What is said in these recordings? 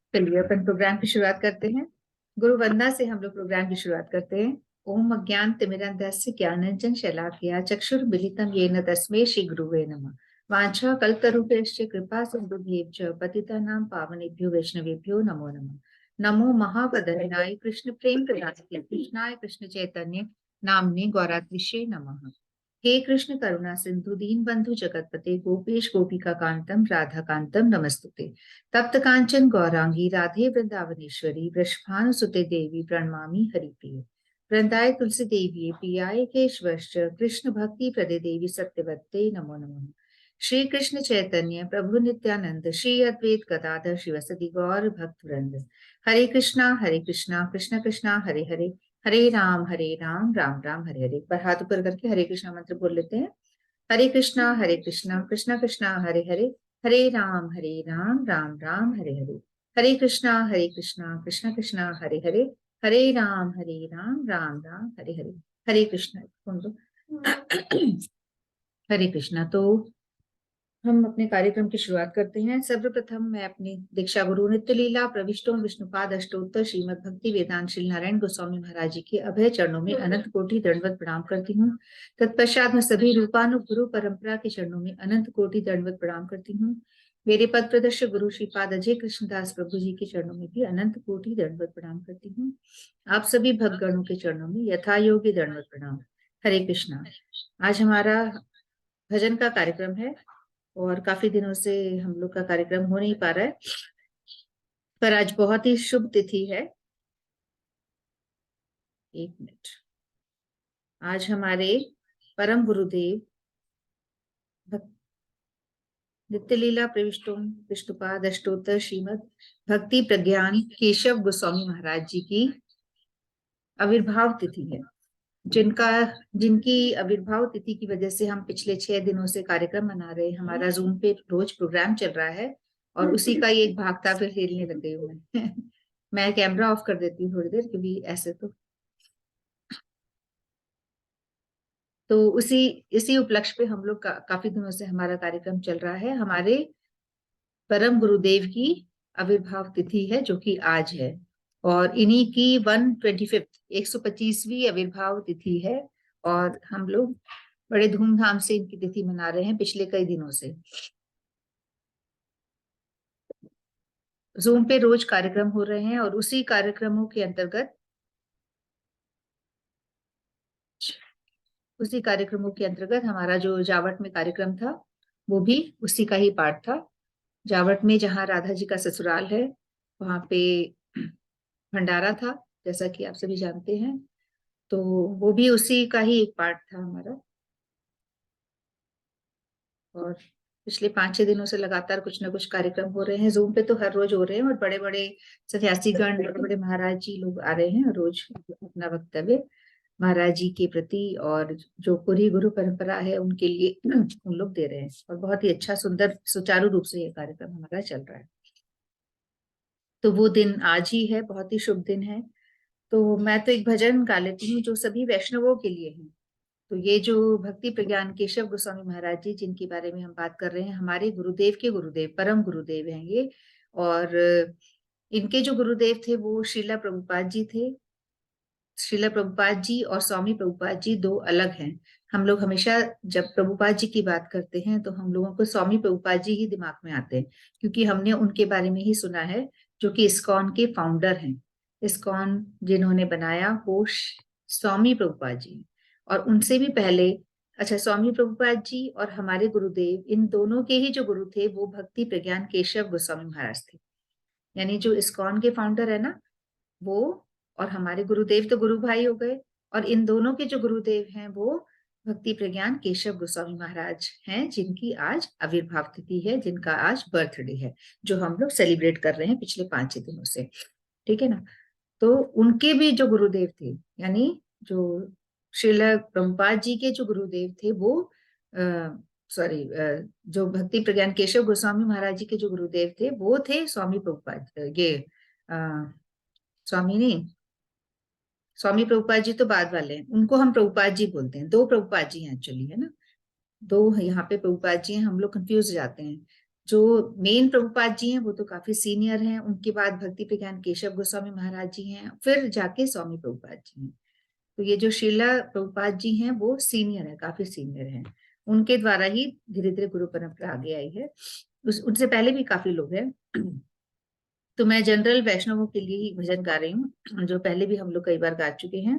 चलिए अपन प्रोग्राम की शुरुआत करते हैं। गुरु वंदना से हम लोग प्रोग्राम की शुरुआत करते हैं। ओम अज्ञान तिमिरन्धस्य ज्ञानांजन शलाकया चक्षुर्मिलितं येन तस्मै श्री गुरुवे नमः। वाञ्छा कल्पतरुभ्यश्च कृपा सिन्धुभ्यश्च पतितानां पावनेभ्यो वैष्णवेभ्यो नमो नमः। नमो महावदनाय कृष्ण प्रेम प्रदायते कृष्णाय कृष्ण चैतन्य नाम्ने गौरात्रिषे नमः। हे कृष्ण करुणा सिंधु दीन बंधु जगतपते गोपेश गोपिका कांतम राधा कांतम नमस्तुते। तप्त कांचन गौरांगी राधे वृंदावनेश्वरी वृषभानुसुते देवी प्रणमामि हरिप्रिय। वृंदाय तुलसी देवी पियाय केशवश्च कृष्ण भक्ति प्रदे देवी सत्यवत्ते नमो नमः। श्री कृष्ण चैतन्य प्रभु नित्यानंद श्री अद्वैत गदाधर शिवसदि गौर भक्त वृंद। हरे कृष्णा कृष्ण कृष्णा हरे हरे, हरे राम राम राम हरे हरे। एक बार हाथ ऊपर करके हरे कृष्णा मंत्र बोल लेते हैं। हरे कृष्णा कृष्ण कृष्णा हरे हरे, हरे राम राम राम हरे हरे। हरे कृष्णा कृष्ण कृष्णा हरे हरे, हरे राम राम राम हरे हरे। हरे कृष्णा। हरे कृष्णा। तो हम अपने कार्यक्रम की शुरुआत करते हैं। सर्वप्रथम मैं अपनी दीक्षा गुरु नित्य लीला प्रविष्टों विष्णुपाद अष्टोत्तर श्रीमद भक्ति वेदांत श्री नारायण गोस्वामी महाराज जी के अभय चरणों में अनंत कोटि दंडवत प्रणाम करती हूँ। तत्पश्चात मैं सभी रूपानु गुरु परंपरा के चरणों में अनंत कोटि दंडवत प्रणाम करती हूँ। मेरे पद प्रदर्शक गुरु श्रीपाद अजय कृष्णदास प्रभु जी के चरणों में भी अनंत कोटि दंडवत प्रणाम करती हूँ। आप सभी भक्तगणों के चरणों में यथा योग्य दंडवत प्रणाम। हरे कृष्णा। आज हमारा भजन का कार्यक्रम है और काफी दिनों से हम लोग का कार्यक्रम हो नहीं पा रहा है, पर आज बहुत ही शुभ तिथि है। एक मिनट। आज हमारे परम गुरुदेव नित्य लीला प्रविष्टों विष्णुपाद अष्टोत्तर श्रीमद भक्ति प्रज्ञान केशव गोस्वामी महाराज जी की आविर्भाव तिथि है, जिनका जिनकी आविर्भाव तिथि की वजह से हम पिछले 6 दिनों से कार्यक्रम मना रहे हैं। हमारा जूम पे रोज प्रोग्राम चल रहा है और उसी का ही एक भाग था, फिर खेलने लग गई हूँ मैं। मैं कैमरा ऑफ कर देती हूँ थोड़ी देर, क्योंकि ऐसे तो उसी इसी उपलक्ष्य पे हम लोग काफी दिनों से हमारा कार्यक्रम चल रहा है। हमारे परम गुरुदेव की आविर्भाव तिथि है जो कि आज है, और इन्हीं की 125वीं आविर्भाव तिथि है, और हम लोग बड़े धूमधाम से इनकी तिथि मना रहे हैं पिछले कई दिनों से। जूम पे रोज कार्यक्रम हो रहे हैं और उसी कार्यक्रमों के अंतर्गत हमारा जो जावट में कार्यक्रम था वो भी उसी का ही पार्ट था। जावट में जहाँ राधा जी का ससुराल है वहां पे भंडारा था, जैसा कि आप सभी जानते हैं, तो वो भी उसी का ही एक पार्ट था हमारा। और पिछले 5-6 दिनों से लगातार कुछ ना कुछ कार्यक्रम हो रहे हैं। जूम पे तो हर रोज हो रहे हैं और बड़े बड़े सन्यासीगण, बड़े बड़े महाराज जी लोग आ रहे हैं और रोज अपना वक्तव्य महाराज जी के प्रति और जो पूरी गुरु परंपरा है उनके लिए उन लोग दे रहे हैं, और बहुत ही अच्छा सुंदर सुचारू रूप से ये कार्यक्रम हमारा चल रहा है। तो वो दिन आज ही है, बहुत ही शुभ दिन है। तो मैं तो एक भजन गा लेती हूँ जो सभी वैष्णवों के लिए है। तो ये जो भक्ति प्रज्ञान केशव गोस्वामी महाराज जी जिनके बारे में हम बात कर रहे हैं, हमारे गुरुदेव के गुरुदेव, परम गुरुदेव हैं ये। और इनके जो गुरुदेव थे वो श्रीला प्रभुपाद जी थे। श्रीला प्रभुपाद जी और स्वामी प्रभुपाद जी दो अलग हैं। हम लोग हमेशा जब प्रभुपाद जी की बात करते हैं तो हम लोगों को स्वामी प्रभुपाद जी ही दिमाग में आते हैं, क्योंकि हमने उनके बारे में ही सुना है, जो कि इस्कॉन के फाउंडर हैं। इस्कॉन जिन्होंने बनाया वो स्वामी प्रभुपाद जी, और उनसे भी पहले, अच्छा, स्वामी प्रभुपाद जी और हमारे गुरुदेव, इन दोनों के ही जो गुरु थे वो भक्ति प्रज्ञान केशव गोस्वामी महाराज थे। यानी जो इस्कॉन के फाउंडर है ना वो, और हमारे गुरुदेव तो गुरु भाई हो गए, और इन दोनों के जो गुरुदेव हैं वो भक्ति प्रज्ञान केशव गोस्वामी महाराज हैं, जिनकी आज आविर्भाव तिथि है, जिनका आज बर्थडे है, जो हम लोग सेलिब्रेट कर रहे हैं पिछले 5-6 दिनों से। ठीक है ना। तो उनके भी जो गुरुदेव थे, यानी जो श्रील प्रभुपाद जी के जो गुरुदेव थे वो सॉरी, जो भक्ति प्रज्ञान केशव गोस्वामी महाराज जी के जो गुरुदेव थे वो थे स्वामी प्रभुपाद, ये स्वामी नहीं, स्वामी प्रभुपाद जी तो बाद वाले हैं, उनको हम प्रभुपाद जी बोलते हैं। दो प्रभुपाद जी हैं एक्चुअली, है ना, दो यहाँ पे प्रभुपाद जी हैं, हम लोग कंफ्यूज हो जाते हैं। जो मेन प्रभुपाद जी हैं वो तो काफी सीनियर हैं, उनके बाद भक्ति प्रज्ञान केशव गोस्वामी महाराज जी हैं, फिर जाके स्वामी प्रभुपाद जी हैं। तो ये जो श्रीला प्रभुपाद जी हैं वो सीनियर है, काफी सीनियर हैं। उनके द्वारा ही धीरे धीरे गुरु परंपरा आगे आई है। उनसे पहले भी काफी लोग हैं। तो मैं जनरल वैष्णवों के लिए ही भजन गा रही हूँ, जो पहले भी हम लोग कई बार गा चुके हैं।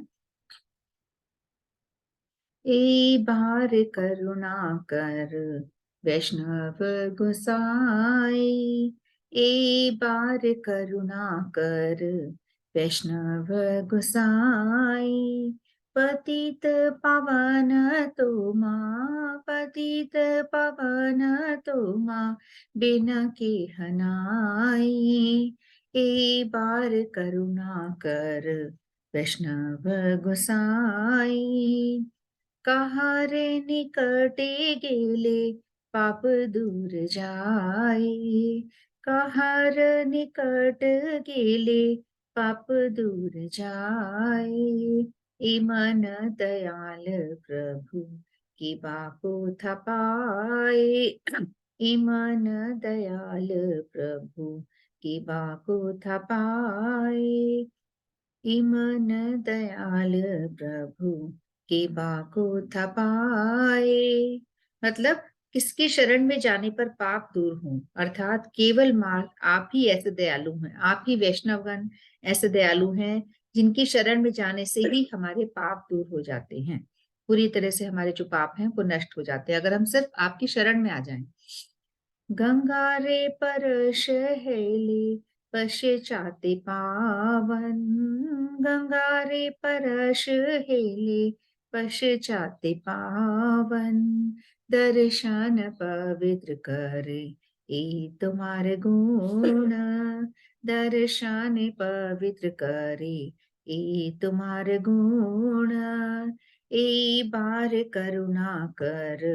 ए बार करुणा कर वैष्णव गोसाई, ए बार करुणा कर वैष्णव गोसाई, पतित पावन तुमा, पतित पावन तुमा बिन के हनाई, ए बार करुणा कर वैष्णव गोसाई, कहारे निकटे गेले पाप दूर जाए, कहार निकट गेले पाप दूर जाए, इमन दयाल प्रभु की बापू थपाए, इमन दयाल प्रभु की बापू थपाए, इमन दयाल प्रभु के बाको थपाए। मतलब किसकी शरण में जाने पर पाप दूर हों, अर्थात केवल मार्ग आप ही ऐसे दयालु हैं, आप ही वैष्णवगण ऐसे दयालु हैं जिनकी शरण में जाने से ही हमारे पाप दूर हो जाते हैं, पूरी तरह से हमारे जो पाप हैं वो नष्ट हो जाते हैं अगर हम सिर्फ आपकी शरण में आ जाएं। गंगा रे परश हेले पश्चाते पावन, गंगा रे परश हेले पश्चाते पावन, दर्शन पवित्र करे ए तुम्हारे गुण, दर्शन पवित्र करे ए तुम्हारे गुण, ए बार करुणा कर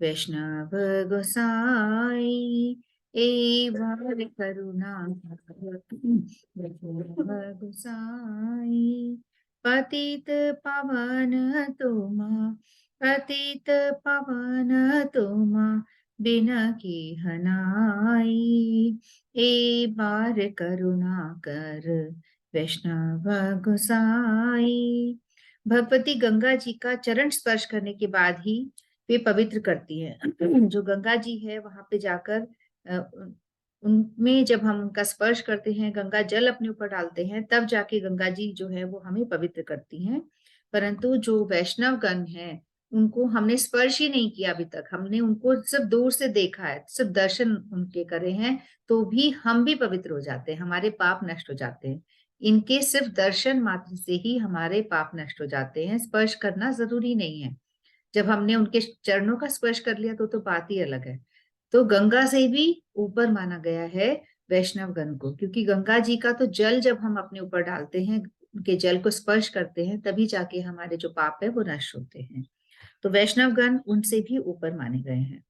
वैष्णव गोसाई, ए बार करुणा वैष्णव गोसाई, पतित पावन तुमा, पतित पावन तुमा बिना की हनाई, ए बार करुणा कर वैष्णव गोसाई। भगवती गंगा जी का चरण स्पर्श करने के बाद ही वे पवित्र करती हैं। जो गंगा जी है वहां पे जाकर उनमें जब हम उनका स्पर्श करते हैं, गंगा जल अपने ऊपर डालते हैं, तब जाके गंगा जी जो है वो हमें पवित्र करती हैं। परंतु जो वैष्णव गण हैं उनको हमने स्पर्श ही नहीं किया अभी तक, हमने उनको सिर्फ दूर से देखा है, सिर्फ दर्शन उनके करे हैं, तो भी हम भी पवित्र हो जाते हैं, हमारे पाप नष्ट हो जाते हैं। इनके सिर्फ दर्शन मात्र से ही हमारे पाप नष्ट हो जाते हैं, स्पर्श करना जरूरी नहीं है। जब हमने उनके चरणों का स्पर्श कर लिया तो बात ही अलग है। तो गंगा से भी ऊपर माना गया है वैष्णव गण को, क्योंकि गंगा जी का तो जल जब हम अपने ऊपर डालते हैं, उनके जल को स्पर्श करते हैं, तभी जाके हमारे जो पाप है वो नष्ट होते हैं। तो वैष्णव गण उनसे भी ऊपर माने गए हैं।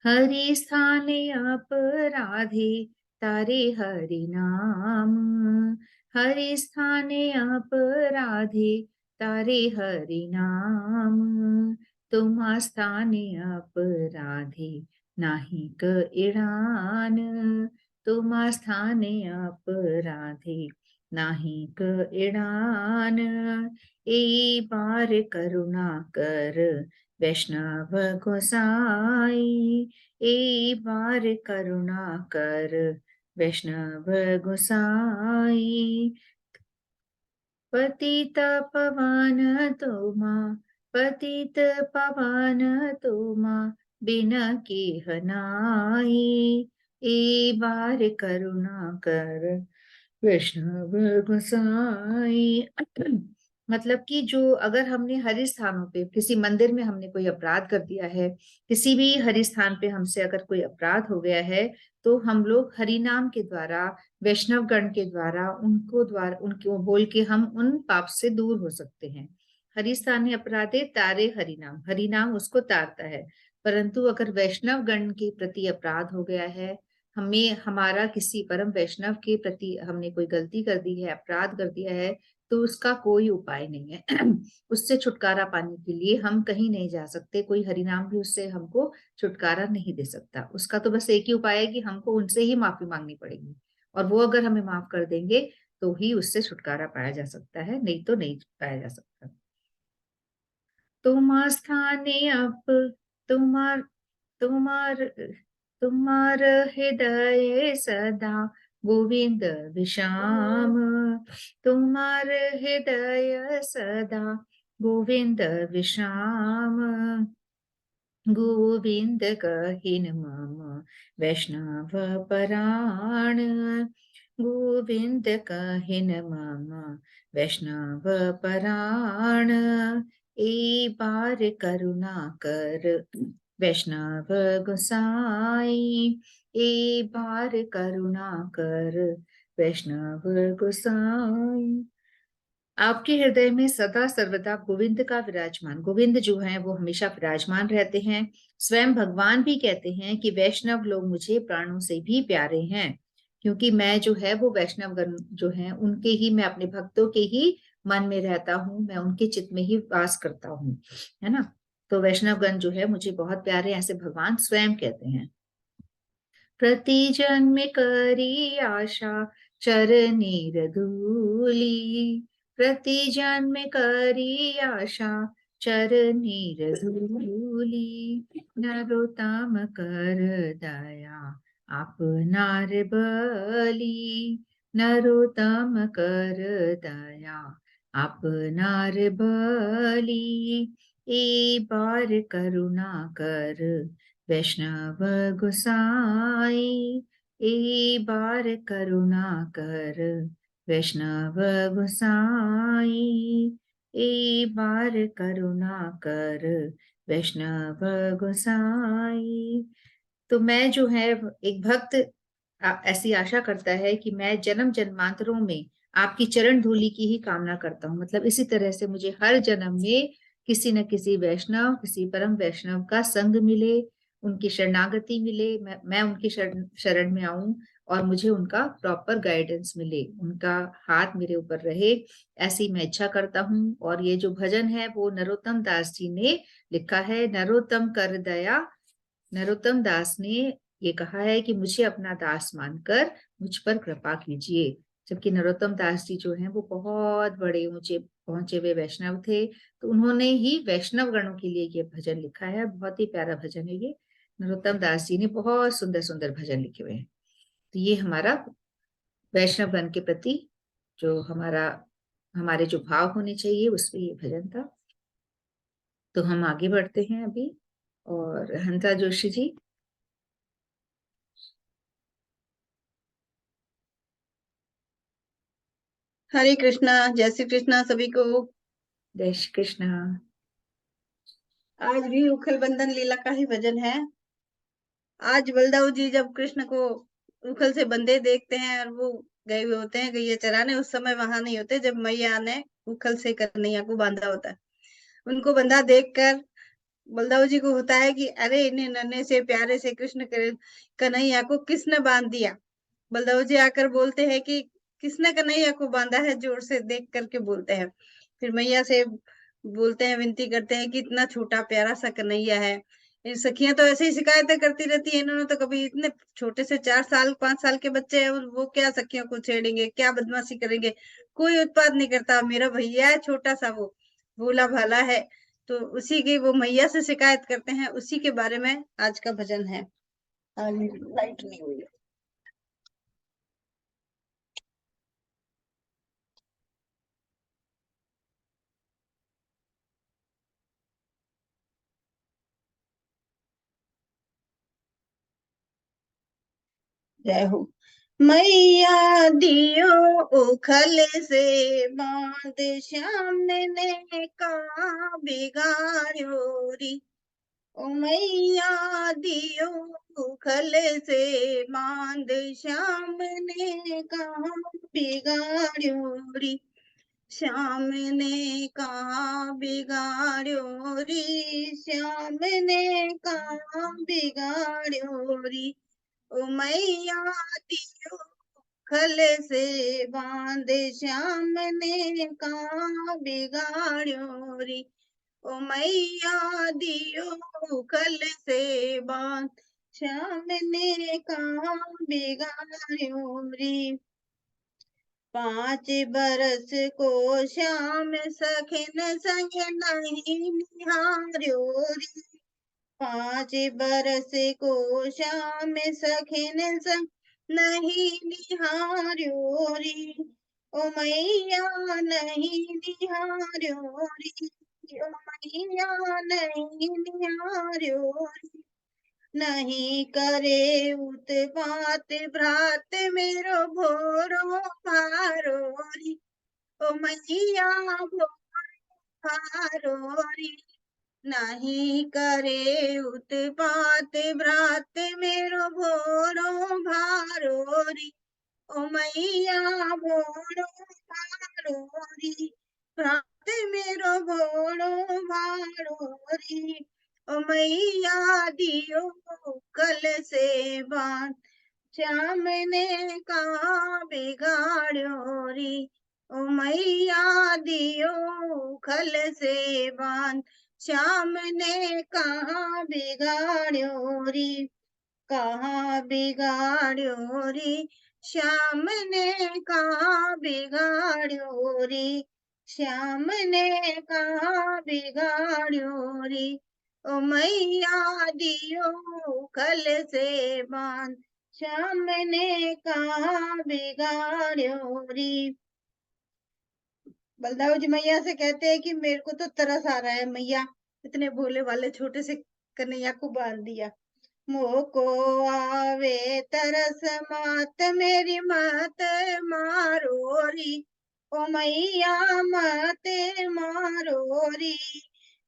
हरि स्थाने अपराधे तारे हरि नाम, हरि स्थाने अपराधे तारे हरि नाम, तुम स्थाने अपराधे नाही क इड़ान, तुम स्थाने अपराधे नाही क इड़ान, ए बार करुणा कर वैष्णव गोसाई, ए बार करुणा कर वैष्णव गोसाई, पतित पवन तुमा, पतित पवन तुमा बिना के हनाई, ए बार करुणा कर वैष्णव गोसाई। मतलब कि जो अगर हमने हरि स्थानों पे, किसी मंदिर में हमने कोई अपराध कर दिया है, किसी भी हरि स्थान पे हमसे अगर कोई अपराध हो गया है, तो हम लोग हरि नाम के द्वारा, वैष्णव गण के द्वारा उनको बोल के हम उन पाप से दूर हो सकते हैं। हरि स्थान अपराधे तारे हरि नाम उसको तारता है। परंतु अगर वैष्णव गण के प्रति अपराध हो गया है, हमें हमारा किसी परम वैष्णव के प्रति हमने कोई गलती कर दी है, अपराध कर दिया है, तो उसका कोई उपाय नहीं है। उससे छुटकारा पाने के लिए हम कहीं नहीं जा सकते, कोई हरिनाम भी उससे हमको छुटकारा नहीं दे सकता। उसका तो बस एक ही उपाय है कि हमको उनसे ही माफी मांगनी पड़ेगी, और वो अगर हमें माफ कर देंगे तो ही उससे छुटकारा पाया जा सकता है, नहीं तो नहीं पाया जा सकता। तुम स्थाने अब तुम्हार तुम्हार तुम्हार हृदय सदा गोविंद विश्राम। तुम्हार हृदय सदा गोविंद विश्राम। गोविंद कहिन मम वैष्णव पराण। गोविंद कहिन मम वैष्णव पराण। ए बार करुणा कर वैष्णव गोसाई। ए बार करुणा कर वैष्णव गोसाई। आपके हृदय में सदा सर्वदा गोविंद का विराजमान, गोविंद जो है वो हमेशा विराजमान रहते हैं। स्वयं भगवान भी कहते हैं कि वैष्णव लोग मुझे प्राणों से भी प्यारे हैं, क्योंकि मैं जो है वो वैष्णव गण जो है उनके ही, मैं अपने भक्तों के ही मन में रहता हूँ, मैं उनके चित्त में ही वास करता हूँ, है ना। तो वैष्णव गण जो है मुझे बहुत प्यारे हैं, ऐसे भगवान स्वयं कहते हैं। प्रति जन्म करी आशा चरणीर धूली। प्रति जन्म करी आशा चरणीर धूली। नरोत्तम कर दया आपनार बली। नरोत्तम कर दया आपनार बली। ए बार करुणा कर वैष्णव गोसाई। ए बार करुणा कर वैष्णव गोसाई। ए बार करुणा कर वैष्णव गोसाई। तो मैं जो है, एक भक्त ऐसी आशा करता है कि मैं जन्म जन्मांतरों में आपकी चरण धूलि की ही कामना करता हूँ, मतलब इसी तरह से मुझे हर जन्म में किसी न किसी वैष्णव, किसी परम वैष्णव का संग मिले, उनकी शरणागति मिले, मैं उनकी शरण में आऊं और मुझे उनका प्रॉपर गाइडेंस मिले, उनका हाथ मेरे ऊपर रहे, ऐसी मैं इच्छा करता हूँ। और ये जो भजन है वो नरोत्तम दास जी ने लिखा है। नरोत्तम कर दया, नरोत्तम दास ने ये कहा है कि मुझे अपना दास मानकर मुझ पर कृपा कीजिए। जबकि नरोत्तम दास जी जो हैं वो बहुत बड़े ऊंचे पहुंचे हुए वैष्णव थे, तो उन्होंने ही वैष्णव गणों के लिए ये भजन लिखा है। बहुत ही प्यारा भजन है ये। नरोत्तम दास जी ने बहुत सुंदर सुंदर भजन लिखे हुए हैं। तो ये हमारा वैष्णव गण के प्रति जो हमारे जो भाव होने चाहिए उसमें ये भजन था। तो हम आगे बढ़ते हैं अभी। और हंसा जोशी जी। हरे कृष्णा, जय श्री कृष्णा सभी को। जय श्री कृष्ण। आज भी उखल बंधन लीला का ही भजन है। आज बलदाऊ जी जब कृष्ण को उखल से बंधे देखते हैं और वो गए हुए होते हैं गैया चराने, उस समय वहां नहीं होते जब मैया ने उखल से कन्हैया को बांधा होता है। उनको बंधा देखकर बलदाऊ जी को होता है कि अरे इन्हें नन्हे से प्यारे से कन्हैया को किसने बांध दिया। बलदाऊ जी आकर बोलते हैं कि किसने कन्हैया को बांधा है, जोर से देख करके बोलते हैं। फिर मैया से बोलते हैं, विनती करते हैं कि इतना छोटा प्यारा सा कन्हैया है। इन सखियां तो ऐसे ही शिकायतें करती रहती है, इन्होंने तो कभी, इतने छोटे से 4 साल 5 साल के बच्चे हैं, वो क्या सखियों को छेड़ेंगे, क्या बदमाशी करेंगे। कोई उत्पात नहीं करता, मेरा भैया है छोटा सा, वो भोला भाला है। तो उसी की वो मैया से शिकायत करते हैं, उसी के बारे में आज का भजन है। लाइट नहीं हुई है। जय हो। मैया दियो उखल से बांध, श्याम ने का बिगाड़ो री। ओ मैया दियो उखल से बांध, श्याम ने कहा बिगाड़ो री। श्याम ने कहा बिगाड़ो री, श्याम ने कहा बिगाड़ो री। ओ मैया दियो खल से बांधे श्याम ने कहाँ बिगाड़ो री। ओ मैया दियो खल से बांध श्याम ने कहाँ बिगाड़ो री। 5 बरस को श्याम सखिन संग नहीं निहार्यो री। 5 बरस को श्याम सखिन संग नहीं निहार्यो री। ओ मैया नहीं निहार्यो री। ओ मैया नहीं निहार्यो री। नहीं करे उत्पात भ्रात मेरो भोरो भारो री। ओ मैया भोरो भारो री। नहीं करे उत्पात भ्रात मेरो भोरो भारो री। ओ मैया भोरो भारो री। भ्रात मेरो भोरो भारो री। ओ मैया दियो कल से बांध श्याम ने कहाँ बिगाड़ो री। ओ मैया दियो खल से बांध श्याम ने कहाँ बिगाड़ो री। कहाँ बिगाड़ो री। श्याम ने कहाँ बिगाड़ो री। श्याम ने कहाँ बिगाड़ो री। ओ मैया दियो खल से बांध श्याम ने कहाँ बिगाड़ो री। बलदाऊ जी मैया से कहते हैं कि मेरे को तो तरस आ रहा है मैया, इतने भोले वाले छोटे से कन्हैया को बांध दिया। मोको आवे तरस मात मेरी मत मारो री। ओ मैया मत मारो री।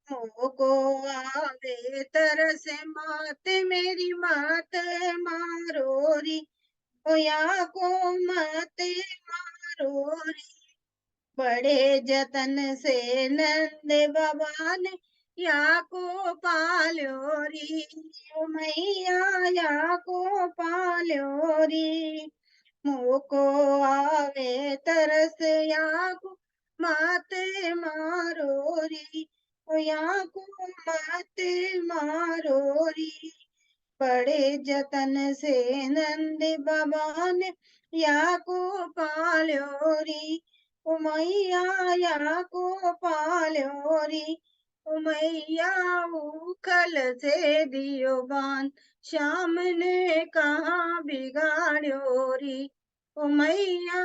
मोको आवे तरस मात मेरी मत मारो री। ओ या को मत मारो री। बड़े जतन से नंद बाबा ने या को पाल्यो री। ओ मैया या को पाल्यो री। मोको आवे तरस या को मत मारो री। ओ या को मत मारो री। बड़े जतन से नंद बाबा ने या को पाल्यो री। ओ मैया या को पाल्यो री। ओ मैया उखल से दियो बांध श्याम ने कहाँ बिगाड़ो री। ओ मैया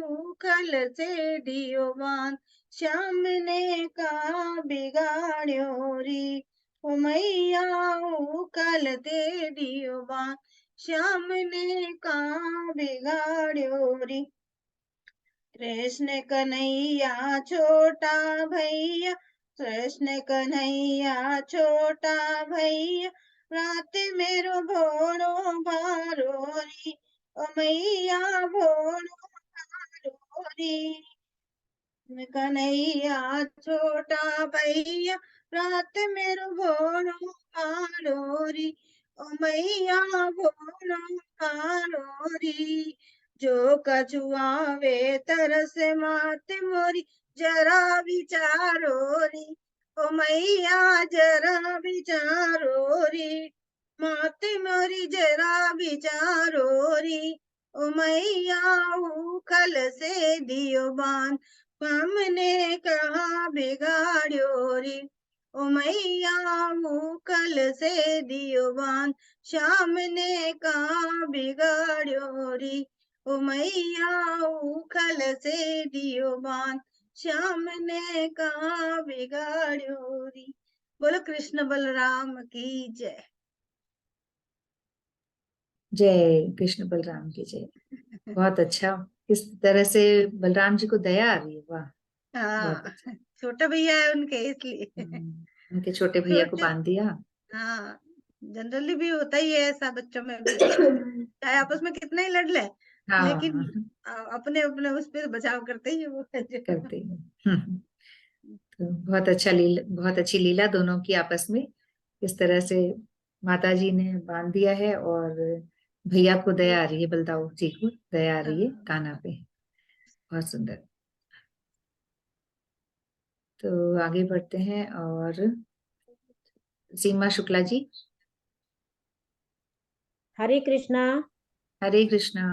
उखल से दियो बांध श्याम ने कहाँ बिगाड़ो री। ओ मैया उखल दे दियो बांध श्याम ने कहाँ बिगाड़ो री। कृष्ण कन्हैया छोटा भैया। कृष्ण कन्हैया छोटा भैया। रात मेरो भोरो भारो री। ओ मैया भोरो भारो री। कन्हैया छोटा भैया। रात मेरो भोरो भारो री। ओ मैया भोरो भारो री। जो कछुआवे तरस मात मोरी जरा विचारो री। ओ मैया जरा विचारो री। मात मोरी जरा विचारो री। ओ मैया उखल से दियो बांध हमने कहाँ बिगाड़ो री। ओ मैया उखल से दियो बांध श्याम ने कहाँ बिगाड़ो री। ओ मैया उखल से दियो बांध श्याम ने कहाँ बिगाड़ो री। बोलो कृष्ण बलराम की जय। जय कृष्ण बलराम की जय। बहुत अच्छा, किस तरह से बलराम जी को दया आ रही है, वाह बहुत हाँ, अच्छा। छोटा भैया है उनके इसलिए। उनके छोटे भैया को छोटे, बांध दिया। हाँ, जनरली भी होता ही है ऐसा बच्चों में भी, चाहे आपस में कितना ही लड़ ले, लेकिन हाँ अपने अपने उस पर बचाव करते ही वो है जो। करते हैं। तो बहुत अच्छा लीला, बहुत अच्छी लीला दोनों की आपस में, इस तरह से माता जी ने बांध दिया है और भैया को दया आ रही है, बलदाऊ जी को दया आ रही है कान्हा पे। बहुत सुंदर। तो आगे बढ़ते हैं और सीमा शुक्ला जी। हरे कृष्णा। हरे कृष्णा।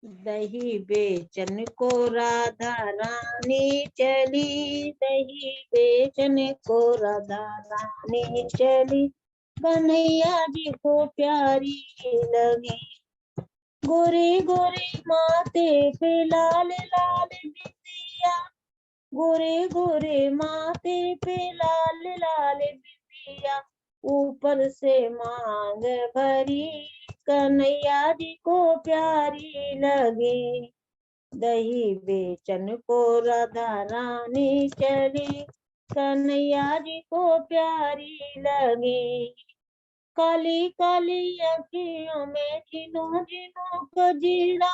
दही बेचन को राधा रानी चली, दही बेचन को राधा रानी चली, कन्हैया जी को प्यारी लगी। गोरे गोरे माथे पे लाल लाल बिंदिया, गोरे गोरे माथे पे लाल लाल बिंदिया, ऊपर से मांग भरी, कन्हैया जी को प्यारी लगी। दही बेचन को राधा रानी चली, कन्हैया जी को प्यारी लगी। काली काली अखियों में झिनो झिनो कजरा,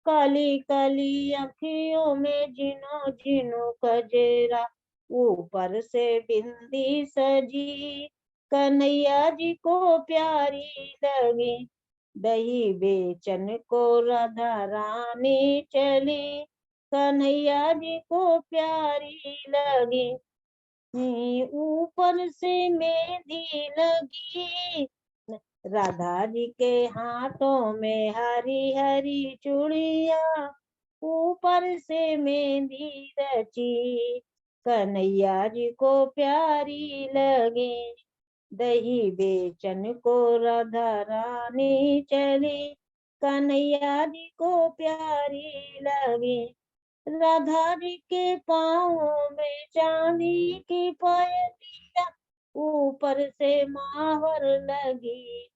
काली काली अखियों में झिनो झिनो कजरा, ऊपर से बिंदी सजी, कन्हैया जी को प्यारी लगी। दही बेचन को राधा रानी चली, कन्हैया जी को प्यारी लगी। ऊपर से मेहंदी लगी, राधा जी के हाथों में हरी हरी चूड़िया, ऊपर से मेहंदी रची, कन्हैया जी को प्यारी लगी। दही बेचन को राधा रानी चली, कन्हैया जी को प्यारी लगी। राधा जी के पाँव में चांदी की पायलिया, ऊपर से माहौर लगी,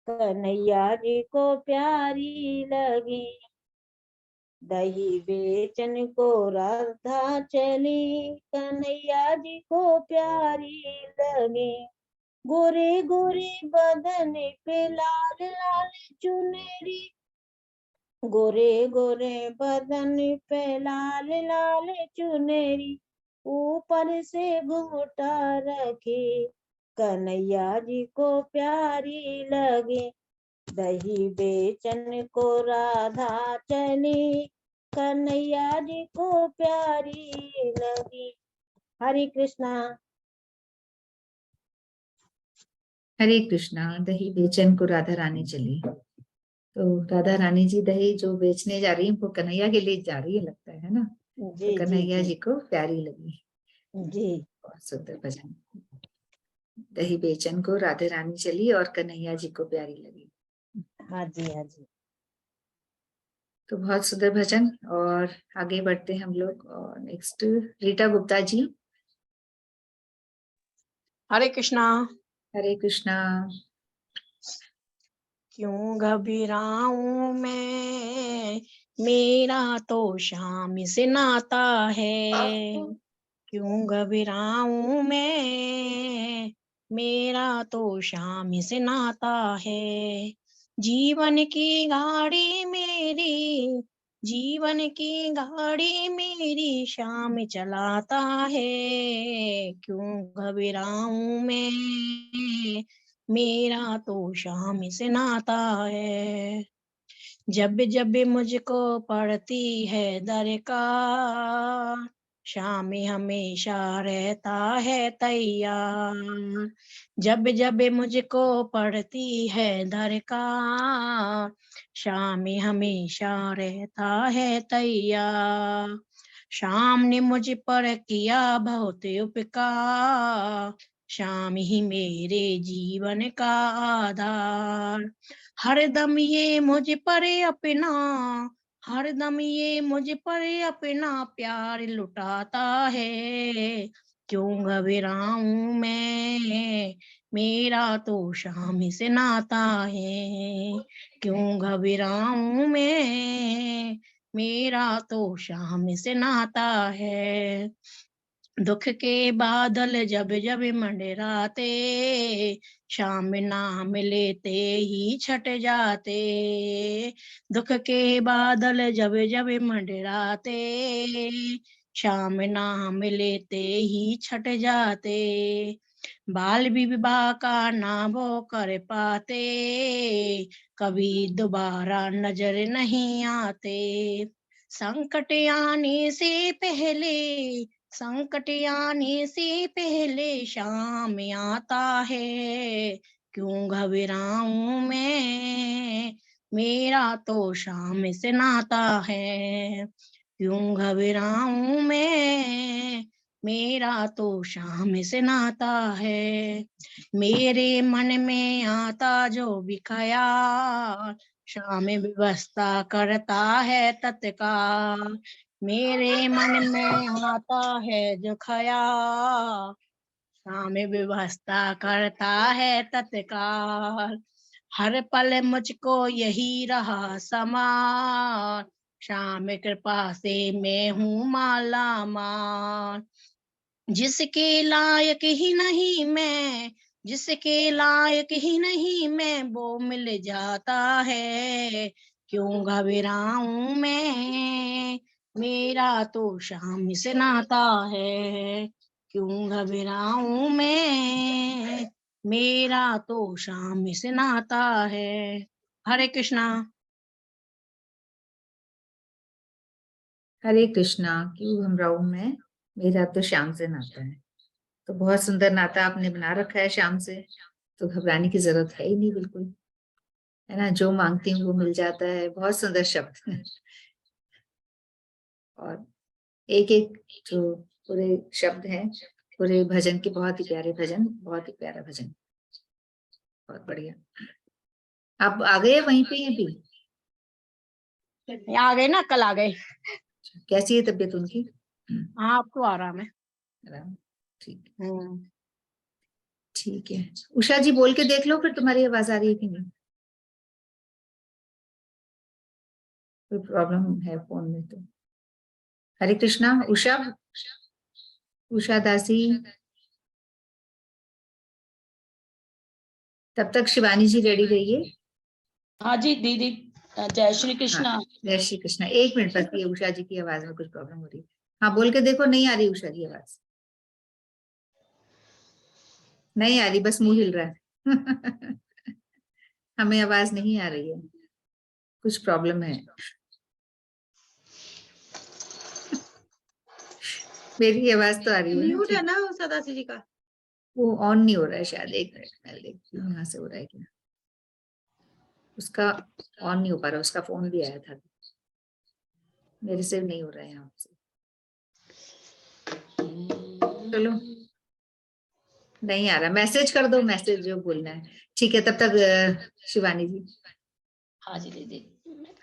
कन्हैया जी को प्यारी लगी। दही बेचन को राधा चली, कन्हैया जी को प्यारी लगी। गोरे गोरे बदन पे लाल लाल चुनरी, गोरे गोरे बदन पे लाल लाल चुनरी, ऊपर से घूंघटा रखी, कन्हैया जी को प्यारी लगी। दही बेचन को राधा चली, कन्हैया जी को प्यारी लगी। हरे कृष्णा। हरे कृष्णा। दही बेचन को राधा रानी चली। तो राधा रानी जी दही जो बेचने जा रही है वो कन्हैया के लिए जा रही है, लगता है ना। जी तो कन्हैया जी जी को प्यारी लगी। जी। बहुत सुंदर भजन। दही बेचन को राधा रानी चली और कन्हैया जी को प्यारी लगी। हाँ जी हाँ जी। तो बहुत सुंदर भजन। और आगे बढ़ते हैं हम लोग। और नेक्स्ट रीटा गुप्ता जी। हरे कृष्णा। हरे कृष्णा। क्यों घबराऊं मैं, मेरा तो शाम से नाता है। क्यों घबराऊं मैं, मेरा तो शाम से नाता है। जीवन की गाड़ी मेरी, जीवन की गाड़ी मेरी शाम चलाता है। क्यों घबराऊं मैं, मेरा तो शाम से नाता है। जब जब मुझको पड़ती है दरकार, शाम हमेशा रहता है तैयार। जब जब मुझको पड़ती है दरकार, शाम हमेशा रहता है तैयार। शाम ने मुझ पर किया बहुत उपकार, शाम ही मेरे जीवन का आधार। हरदम ये मुझ पर अपना, हरदम ये मुझ पर अपना प्यार लुटाता है। क्यों घबराऊं मैं, मेरा तो शाम से नाता है। क्यों घबराऊं मैं, मेरा तो शाम से नाता है। दुख के बादल जब जब मंडराते, शाम नाम लेते ही छट जाते। दुख के बादल जब जब मंडराते, शाम नाम लेते ही छट जाते। बाल विवाह का ना वो कर पाते, कभी दोबारा नजर नहीं आते। संकट आने से पहले, संकट आने से पहले शाम आता है, क्यों घबराऊं मैं, मेरा तो शाम से नाता है। क्यों घबराऊं मैं, मेरा तो शाम से नाता है। मेरे मन में आता जो भी ख्याल, शाम व्यवस्था करता है तत्काल। मेरे मन में आता है जो ख्याल, शाम व्यवस्था करता है तत्काल। हर पल मुझको यही रहा समान, शाम कृपा से मैं हूँ माला माल। जिसके लायक ही नहीं मैं, जिसके लायक ही नहीं मैं, वो मिल जाता है, क्यों घबराऊं मैं, मेरा तो शाम से नाता है। क्यों घबराऊं मैं, मेरा तो शाम से नाता है। हरे कृष्णा। हरे कृष्णा। क्यों घबराऊं मैं, मेरा तो श्याम से नाता है। तो बहुत सुंदर नाता आपने बना रखा है श्याम से, तो घबराने की जरूरत है ही नहीं बिल्कुल, है ना। जो मांगती हूँ वो मिल जाता है। बहुत सुंदर शब्द। और एक एक जो पूरे शब्द हैं, पूरे भजन के, बहुत ही प्यारे भजन, बहुत ही प्यारा भजन, बहुत बढ़िया। आप आ गए वहीं पे ही अभी? आ गए ना, कल आ गए। कैसी है तबीयत उनकी? हाँ, अब तो आराम है। आराम, ठीक, हम्म। ठीक है। उषा जी बोल के देख लो फिर, तुम्हारी आवाज आ रही है कि नहीं। कोई प्रॉब्लम है फोन में तो। हरे कृष्णा। उषा, उषा दासी। तब तक शिवानी जी रेडी रहिए। हाँ जी दीदी, जय श्री हाँ, कृष्णा। जय श्री कृष्णा। एक मिनट बस, ये उषा जी की आवाज में कुछ प्रॉब्लम हो रही है। हाँ, बोल के देखो। नहीं आ रही उषा जी आवाज, नहीं आ रही, बस मुंह हिल रहा है। हमें आवाज नहीं आ रही है, कुछ प्रॉब्लम है। मेरी आवाज तो आ रही है ना, म्यूट है ठीक। ना सदासी जी का? वो ऑन नहीं हो रहा है शायद, एक मिनट मैं देखती हूँ यहाँ से हो रहा है क्या। उसका ऑन नहीं हो पा रहा, उसका फोन भी आया था, मेरे से नहीं हो रहा है यहाँ से। चलो, नहीं आ रहा, मैसेज कर दो, मैसेज जो बोलना है। ठीक है, तब तक शिवानी जी। हाँ जी दीदी।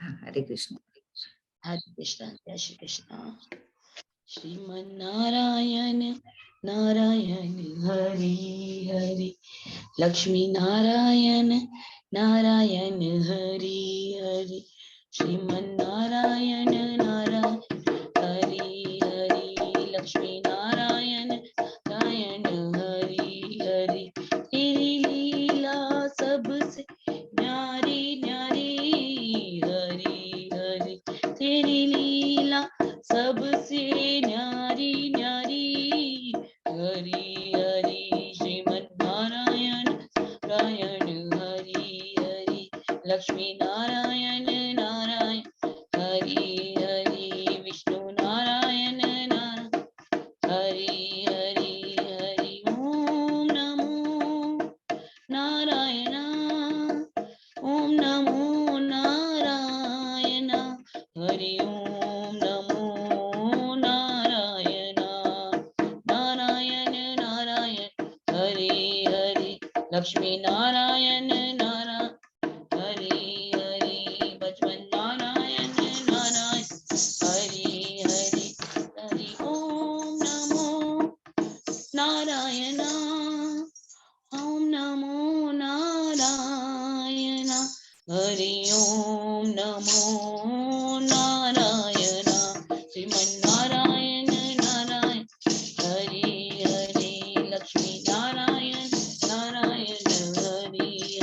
हाँ, हरे कृष्ण। हरे कृष्णा, जय श्री कृष्णा। श्रीमन नारायण नारायण हरि हरि, लक्ष्मी नारायण नारायण हरि हरि, श्रीमन नारायण नारायण हरि हरि, लक्ष्मी नारायण नारायण हरि हरि। तेरी लीला सबसे न्यारी न्यारी, हरि हरि, तेरी लीला सबसे न्यारी न्यारी, हरि हरि, श्रीमन नारायण नारायण हरि हरि, लक्ष्मी नारायण नारायण हरि हरि, विष्णु नारायण नारायण हरि हरि हरि। ओम नमो नारायण, ओम नमो नारायण, हरि ओम नमो नारायण, नारायण नारायण हरि हरि, लक्ष्मी नारायण नारायण हरि हरि, बचपन नारायण नारायण हरि हरि हरि। ओम नमो नारायण, ओम नमो नारायण, हरि ओम नमो नारायण, श्रीमन नारायण नारायण हरि हरि, लक्ष्मी नारायण नारायण हरि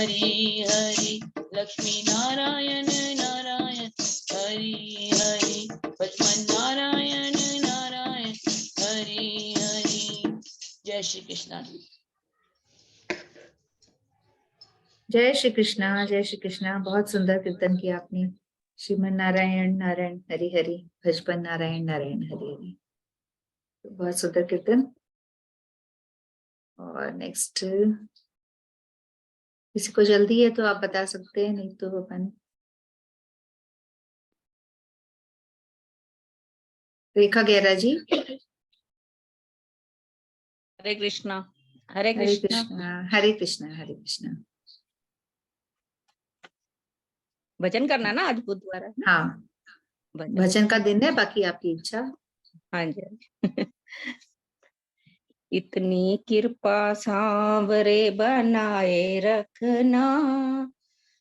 हरि हरि लक्ष्मी नारायण नारायण हरि हरि भजन नारायण नारायण हरि हरि। जय श्री कृष्ण। जय श्री कृष्णा, जय श्री कृष्णा। बहुत सुंदर कीर्तन किया आपने। श्रीमन नारायण नारायण हरि हरि भजपन नारायण नारायण हरि हरि। बहुत सुंदर कीर्तन। और नेक्स्ट किसी को जल्दी है तो आप बता सकते हैं, नहीं तो अपन रेखा गैरा जी। हरे कृष्णा। हरे हरे कृष्णा। कृष्णा, हरे कृष्णा, हरे कृष्णा। भजन करना ना, आज बुधवार है ना? हाँ, भजन। भजन का दिन है, बाकी आपकी इच्छा। हाँ जी, हाँ जी। इतनी कृपा सांवरे बनाए रखना,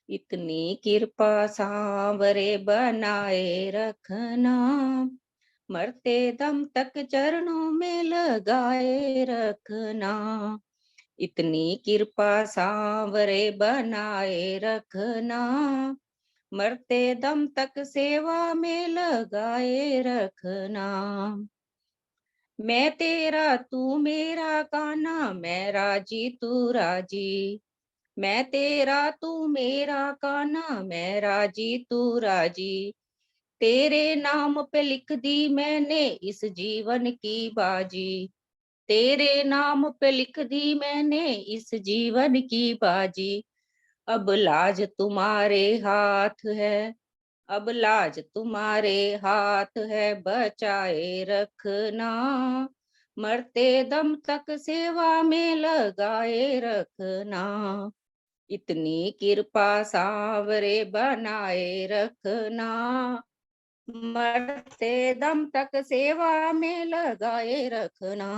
इतनी कृपा सांवरे बनाए रखना, मरते दम तक चरणों में लगाए रखना। इतनी कृपा सांवरे बनाए रखना, मरते दम तक सेवा में लगाए रखना। मैं तेरा तू मेरा कान्हा, मैं राजी तू राजी। मैं तेरा तू मेरा कान्हा, मैं राजी तू राजी। तेरे नाम पे लिख दी मैंने इस जीवन की बाजी। तेरे नाम पे लिख दी मैंने इस जीवन की बाजी। अब लाज तुम्हारे हाथ है, अब लाज तुम्हारे हाथ है, बचाए रखना। मरते दम तक सेवा में लगाए रखना। इतनी कृपा सांवरे बनाए रखना, मरते दम तक सेवा में लगाए रखना।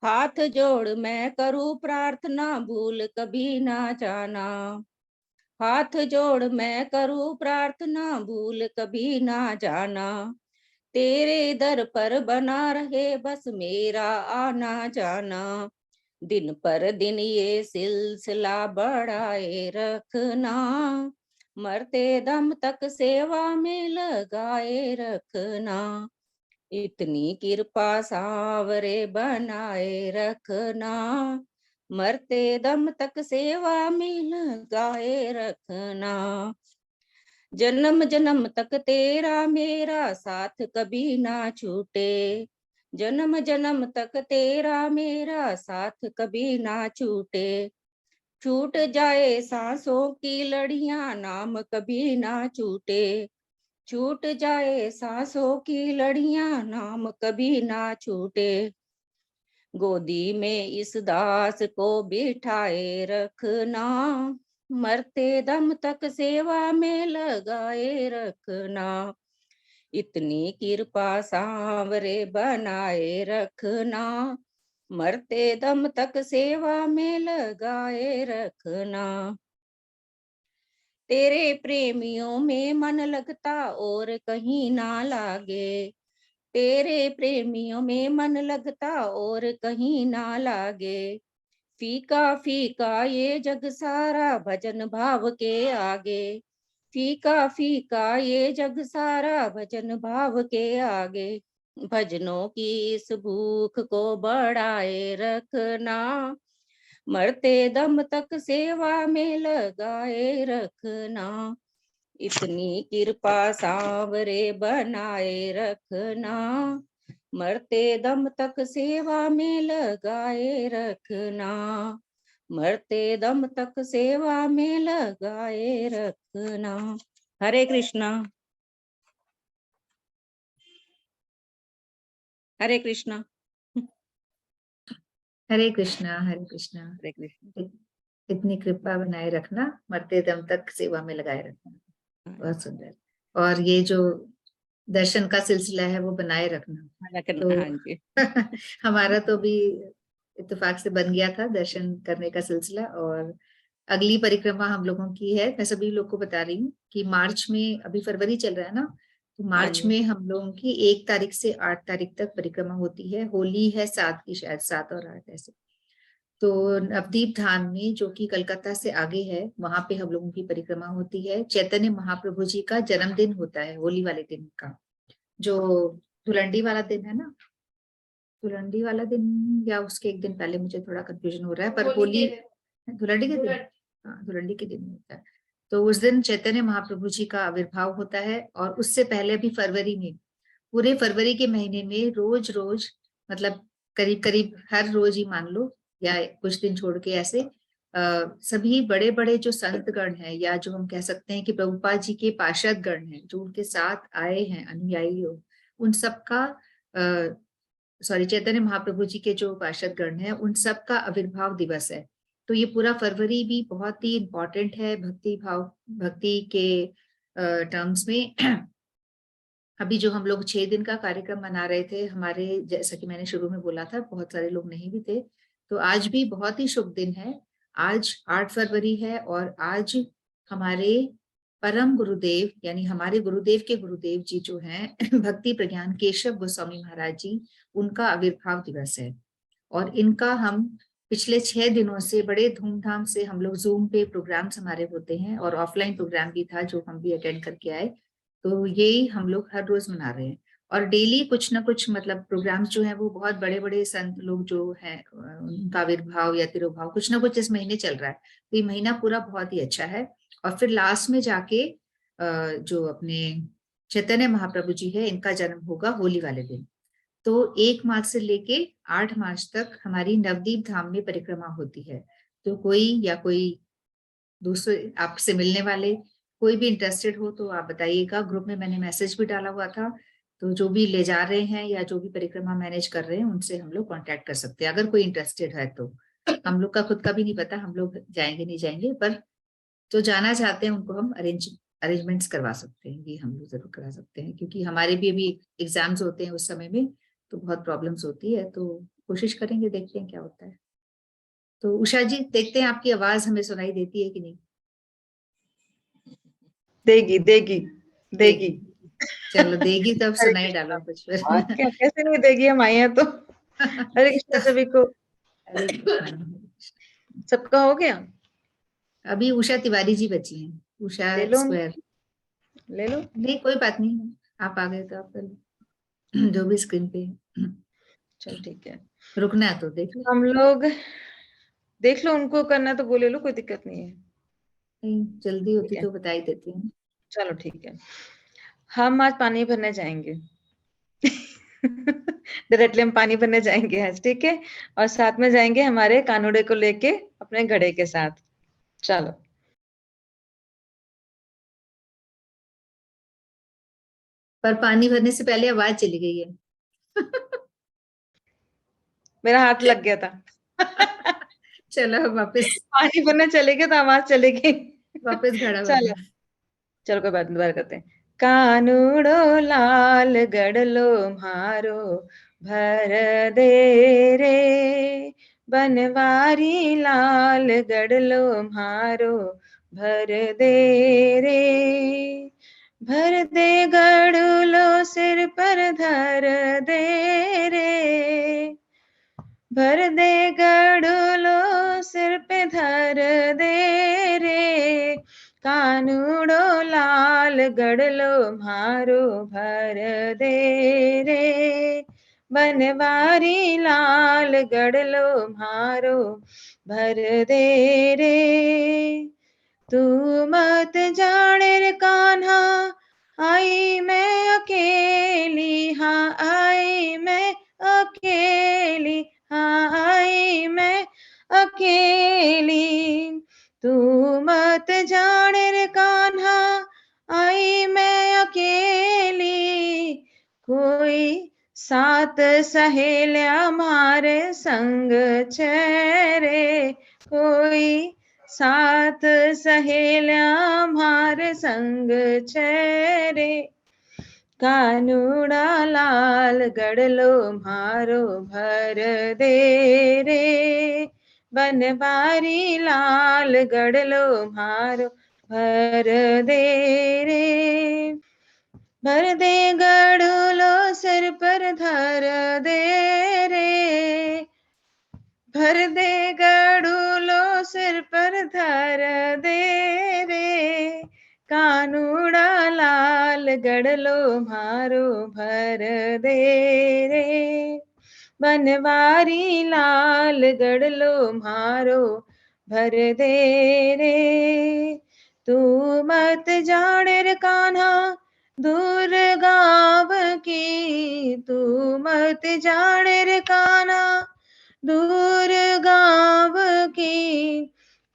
हाथ जोड़ मैं करूं प्रार्थना, भूल कभी ना जाना। हाथ जोड़ मैं करूं प्रार्थना, भूल कभी ना जाना। तेरे दर पर बना रहे बस मेरा आना जाना। दिन पर दिन ये सिलसिला बढ़ाए रखना, मरते दम तक सेवा में लगाए रखना। इतनी कृपा सांवरे बनाए रखना, मरते दम तक सेवा में लगाए रखना। जन्म जन्म तक तेरा मेरा साथ कभी ना छूटे। जन्म जन्म तक तेरा मेरा साथ कभी ना छूटे। छूट जाए सांसों की लड़ियां, नाम कभी ना छूटे। छूट जाए सांसों की लड़ियां, नाम कभी ना छूटे। गोदी में इस दास को बिठाए रखना, मरते दम तक सेवा में लगाए रखना। इतनी कृपा सांवरे बनाए रखना, मरते दम तक सेवा में लगाए रखना। तेरे प्रेमियों में मन लगता और कहीं ना लागे। तेरे प्रेमियों में मन लगता और कहीं ना लागे। फीका फीका ये जग सारा भजन भाव के आगे। फीका फीका ये जग सारा भजन भाव के आगे। भजनों की इस भूख को बढ़ाए रखना, मरते दम तक सेवा में लगाए रखना। इतनी कृपा सांवरे बनाए रखना, मरते दम तक सेवा में लगाए रखना। मरते दम तक सेवा में लगाए रखना। हरे कृष्णा। हरे कृष्णा। हरे कृष्णा, हरे कृष्णा। हरे कृष्णा। इतनी कृपा बनाए रखना, मरते दम तक सेवा में लगाए रखना। बहुत सुंदर। और ये जो दर्शन का सिलसिला है वो बनाए रखना, तो हाँ जी। हमारा तो भी इत्तेफाक से बन गया था दर्शन करने का सिलसिला। और अगली परिक्रमा हम लोगों की है, मैं सभी लोग को बता रही हूँ कि मार्च में, अभी फरवरी चल रहा है ना, तो मार्च जी। में हम लोगों की 1 तारीख से 8 तारीख तक परिक्रमा होती है। होली है 7 की, शायद 7 और 8 ऐसे। तो नवदीप धाम में, जो कि कलकत्ता से आगे है, वहां पे हम लोगों की परिक्रमा होती है। चैतन्य महाप्रभु जी का जन्मदिन होता है होली वाले दिन का, जो धुलंडी वाला दिन है ना, धुलंडी वाला दिन या उसके एक दिन पहले, मुझे थोड़ा कंफ्यूजन हो रहा है, पर होली धुलंडी के दिन, हाँ धुलंडी के दिन होता है। तो उस दिन चैतन्य महाप्रभु जी का आविर्भाव होता है। और उससे पहले भी फरवरी में, पूरे फरवरी के महीने में रोज रोज, मतलब करीब करीब हर रोज ही मान लो, या कुछ दिन छोड़ के ऐसे, सभी बड़े बड़े जो संत गण हैं, या जो हम कह सकते हैं कि प्रभुपाद जी के पार्षद गण हैं, जो उनके साथ आए हैं अनुयायी लोग, उन सबका, सॉरी, चैतन्य महाप्रभु जी के जो पार्षद गण हैं, उन सब का आविर्भाव दिवस है। तो ये पूरा फरवरी भी बहुत ही इम्पोर्टेंट है भक्ति के टर्म्स में। अभी जो हम लोग 6 दिन का कार्यक्रम मना रहे थे, हमारे, जैसा कि मैंने शुरू में बोला था, बहुत सारे लोग नहीं भी थे, तो आज भी बहुत ही शुभ दिन है। आज 8 फरवरी है, और आज हमारे परम गुरुदेव, यानी हमारे गुरुदेव के गुरुदेव जी जो हैं भक्ति प्रज्ञान केशव गोस्वामी महाराज जी, उनका आविर्भाव दिवस है। और इनका हम पिछले 6 दिनों से बड़े धूमधाम से, हम लोग जूम पे प्रोग्राम्स हमारे होते हैं, और ऑफलाइन प्रोग्राम भी था जो हम भी अटेंड करके आए। तो यही हम लोग हर रोज मना रहे हैं। और डेली कुछ ना कुछ, मतलब प्रोग्राम्स जो है वो बहुत बड़े बड़े संत लोग जो हैं, उनका आविर्भाव या तिरुभाव, कुछ ना कुछ इस महीने चल रहा है। तो ये महीना पूरा बहुत ही अच्छा है। और फिर लास्ट में जाके जो अपने चैतन्य महाप्रभु जी है, इनका जन्म होगा होली वाले दिन। तो 1 मार्च से लेके 8 मार्च तक हमारी नवदीप धाम में परिक्रमा होती है। तो कोई दूसरे आपसे मिलने वाले, कोई भी इंटरेस्टेड हो तो आप बताइएगा। ग्रुप में मैंने मैसेज भी डाला हुआ था, तो जो भी ले जा रहे हैं या जो भी परिक्रमा मैनेज कर रहे हैं, उनसे हम लोग कांटेक्ट कर सकते हैं, अगर कोई इंटरेस्टेड है तो। हम लोग का खुद का भी नहीं पता हम लोग जाएंगे नहीं जाएंगे, पर जो जाना चाहते हैं उनको हम अरेंजमेंट्स करवा सकते हैं, ये हम लोग जरूर करा सकते हैं, क्योंकि हमारे भी अभी एग्जाम्स होते हैं उस समय में, तो बहुत प्रॉब्लम्स होती है। तो कोशिश करेंगे, देखते हैं क्या होता है। तो उषा जी, देखते हैं आपकी आवाज हमें सुनाई देती है कि नहीं। देगी देगी देगी। चलो, देगी तब हरे सुनाई कृष्णा। डालो कुछ फिर। और क्या, कैसे नहीं देगी, हम आए हैं तो। हरे कृष्णा सभी को। हरे कृष्णा। सबका हो गया? अभी उषा तिवारी जी बची हैं, उषा ले लो स्क्वायर। ले लो। नहीं, कोई बात नहीं, आप आ गए तो आप कर लो, जो भी स्क्रीन पे है। चल ठीक है, रुकना है तो देख लो। हम लोग देख लो, उनको करना तो बोले लो, कोई दिक्कत नहीं है। नहीं, जल्दी ठीक होती है, तो बता ही देती हूँ। चलो ठीक है। हम आज पानी भरने जाएंगे। डायरेक्टली हम पानी भरने जाएंगे आज, ठीक है। और साथ में जाएंगे हमारे कानूड़े को लेके अपने घड़े के साथ। चलो। पर पानी भरने से पहले आवाज चली गई है। मेरा हाथ लग गया था। चलो हम वापस पानी भरने चले गए तो आवाज चली गई। घड़ा चलो भरना। चलो, कोई बात नहीं, दोबारा करते हैं। कानूड़ो लाल गड़लो मारो भर दे रे, बनवारी लाल गड़लो मारो भर दे रे, भर दे गड़लो सिर पर धर दे रे, भर दे गड़लो सिर पे धर दे रे, कानूड़ो लाल गड़लो मारो भर दे रे, बनवारी लाल गड़लो मारो भर दे रे, तू मत जाने रे कान्हा, आई मैं अकेली, हाँ आई मैं अकेली, हाँ आई मैं अकेली, तू मत जाने रे कान्हा, आई मैं अकेली, कोई सात सहेलिया मारे संग चेरे, कोई सात सहेलिया मारे संग चेरे, कानूड़ा लाल गड़लो मारो भर दे रे, बनवारी लाल गड़लो मारो भर दे रे, भर दे गड़लो सिर पर धर दे रे, भर दे गड़ूलो सिर पर धर दे रे, कानूड़ा लाल गड़लो मारो भर दे रे, बनवारी लाल गड़लो मारो भर दे रे, तू मत जाने रे कान्हा दूर गाँव की, तू मत जाने रे कान्हा दूर गाँव की,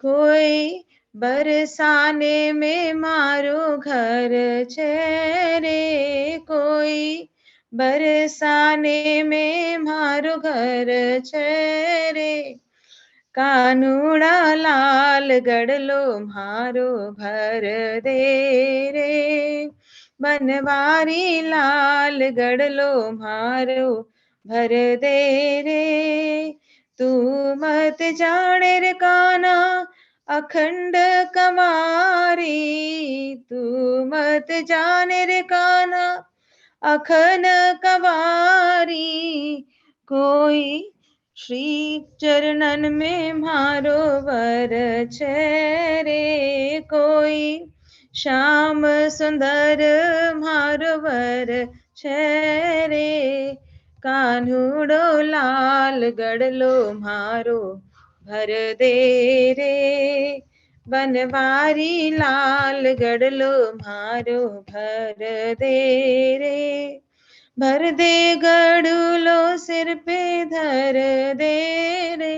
कोई बरसाने में मारो घर छेरे, कोई बरसाने में मारो घर छेरे, कानूड़ा लाल गड़लो मारो भर दे रे, बनवारी लाल गड़लो मारो भर दे रे, तू मत जाने रे कान्हा अखंड कमारी, तू मत जाने रे कान्हा अखन कवारी, कोई श्री चरणन में मारो वर छेरे, कोई श्याम सुंदर मारो वर छेरे, कान्हूड़ो लाल गड़लो मारो भर दे रे, बनवारी लाल गड़लो मारो भर दे रे, भर दे गड़ूलो सिर पे धर दे रे,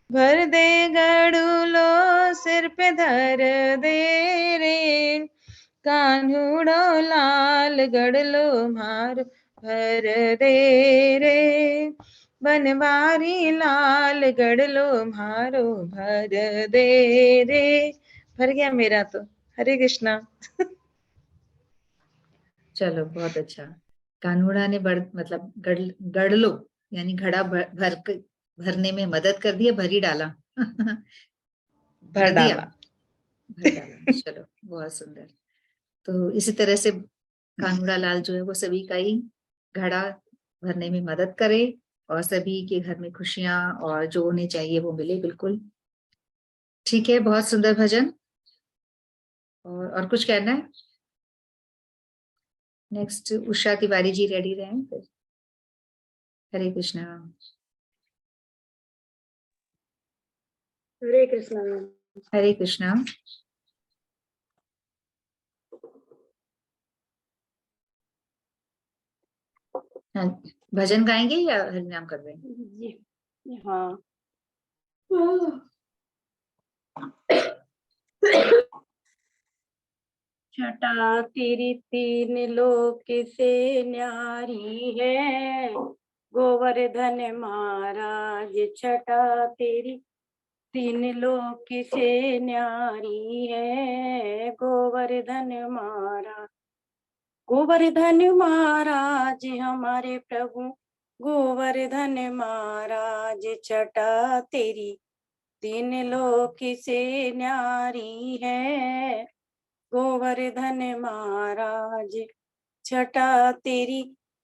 भर दे गड़ूलो सिर पे धर दे रे, कान्हूड़ो लाल गड़लो मारो भर दे रे, बनवारी लाल गड़लो मारो भर दे रे। भर गया मेरा तो। हरे कृष्णा। चलो बहुत अच्छा। कानूड़ा ने मतलब गढ़ लो यानी घड़ा भरने में मदद कर दिया, भर ही डाला। भर दिया, डाला। भर डाला। चलो बहुत सुंदर। तो इसी तरह से कानूड़ा लाल जो है वो सभी का ही घड़ा भरने में मदद करे और सभी के घर में खुशियां और जो उन्हें चाहिए वो मिले। बिल्कुल ठीक है, बहुत सुंदर भजन। और कुछ कहना है? नेक्स्ट उषा तिवारी जी रेडी रहें फिर। हरे कृष्णा। हरे कृष्णा। हरे कृष्णा। हाँ, भजन गाएंगे या हरिनाम कर रहे हैं? जी हाँ। छटा तेरी तीन लोक से न्यारी है, गोवर्धन महाराज। छटा तेरी तीन लोक से न्यारी है, गोवर्धन महाराज। गोवर्धन महाराज हमारे प्रभु, गोवर्धन महाराज। छटा तेरी तीन लोक से न्यारी है, गोवर्धन महाराज। छटा तेरी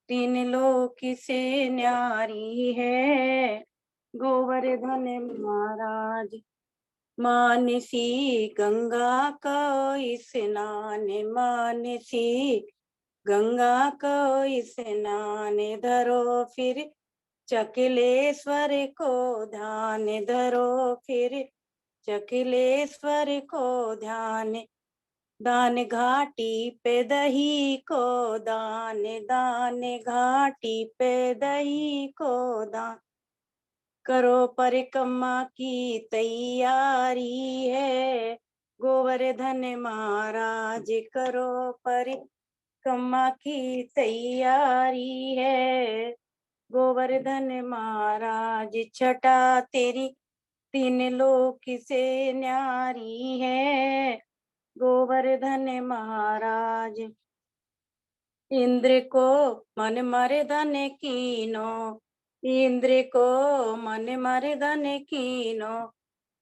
तीन लोक से न्यारी है, गोवर्धन महाराज। मानसी गंगा का स्नान, मानसी गंगा का स्नान धरो फिर चकिलेश्वर को ध्यान, धरो फिर चकिलेश्वर को ध्यान। दान घाटी पे दही को दान, दान घाटी पे दही को दान। करो परिक्रमा की तैयारी है, गोवर्धन महाराज। करो परिक्रमा की तैयारी है, गोवर्धन महाराज। छटा तेरी तीन लोक से न्यारी है, गोवर्धन महाराज। इंद्र को मन मर्दन कीनो, इंद्र को मन मर्दन कीनो।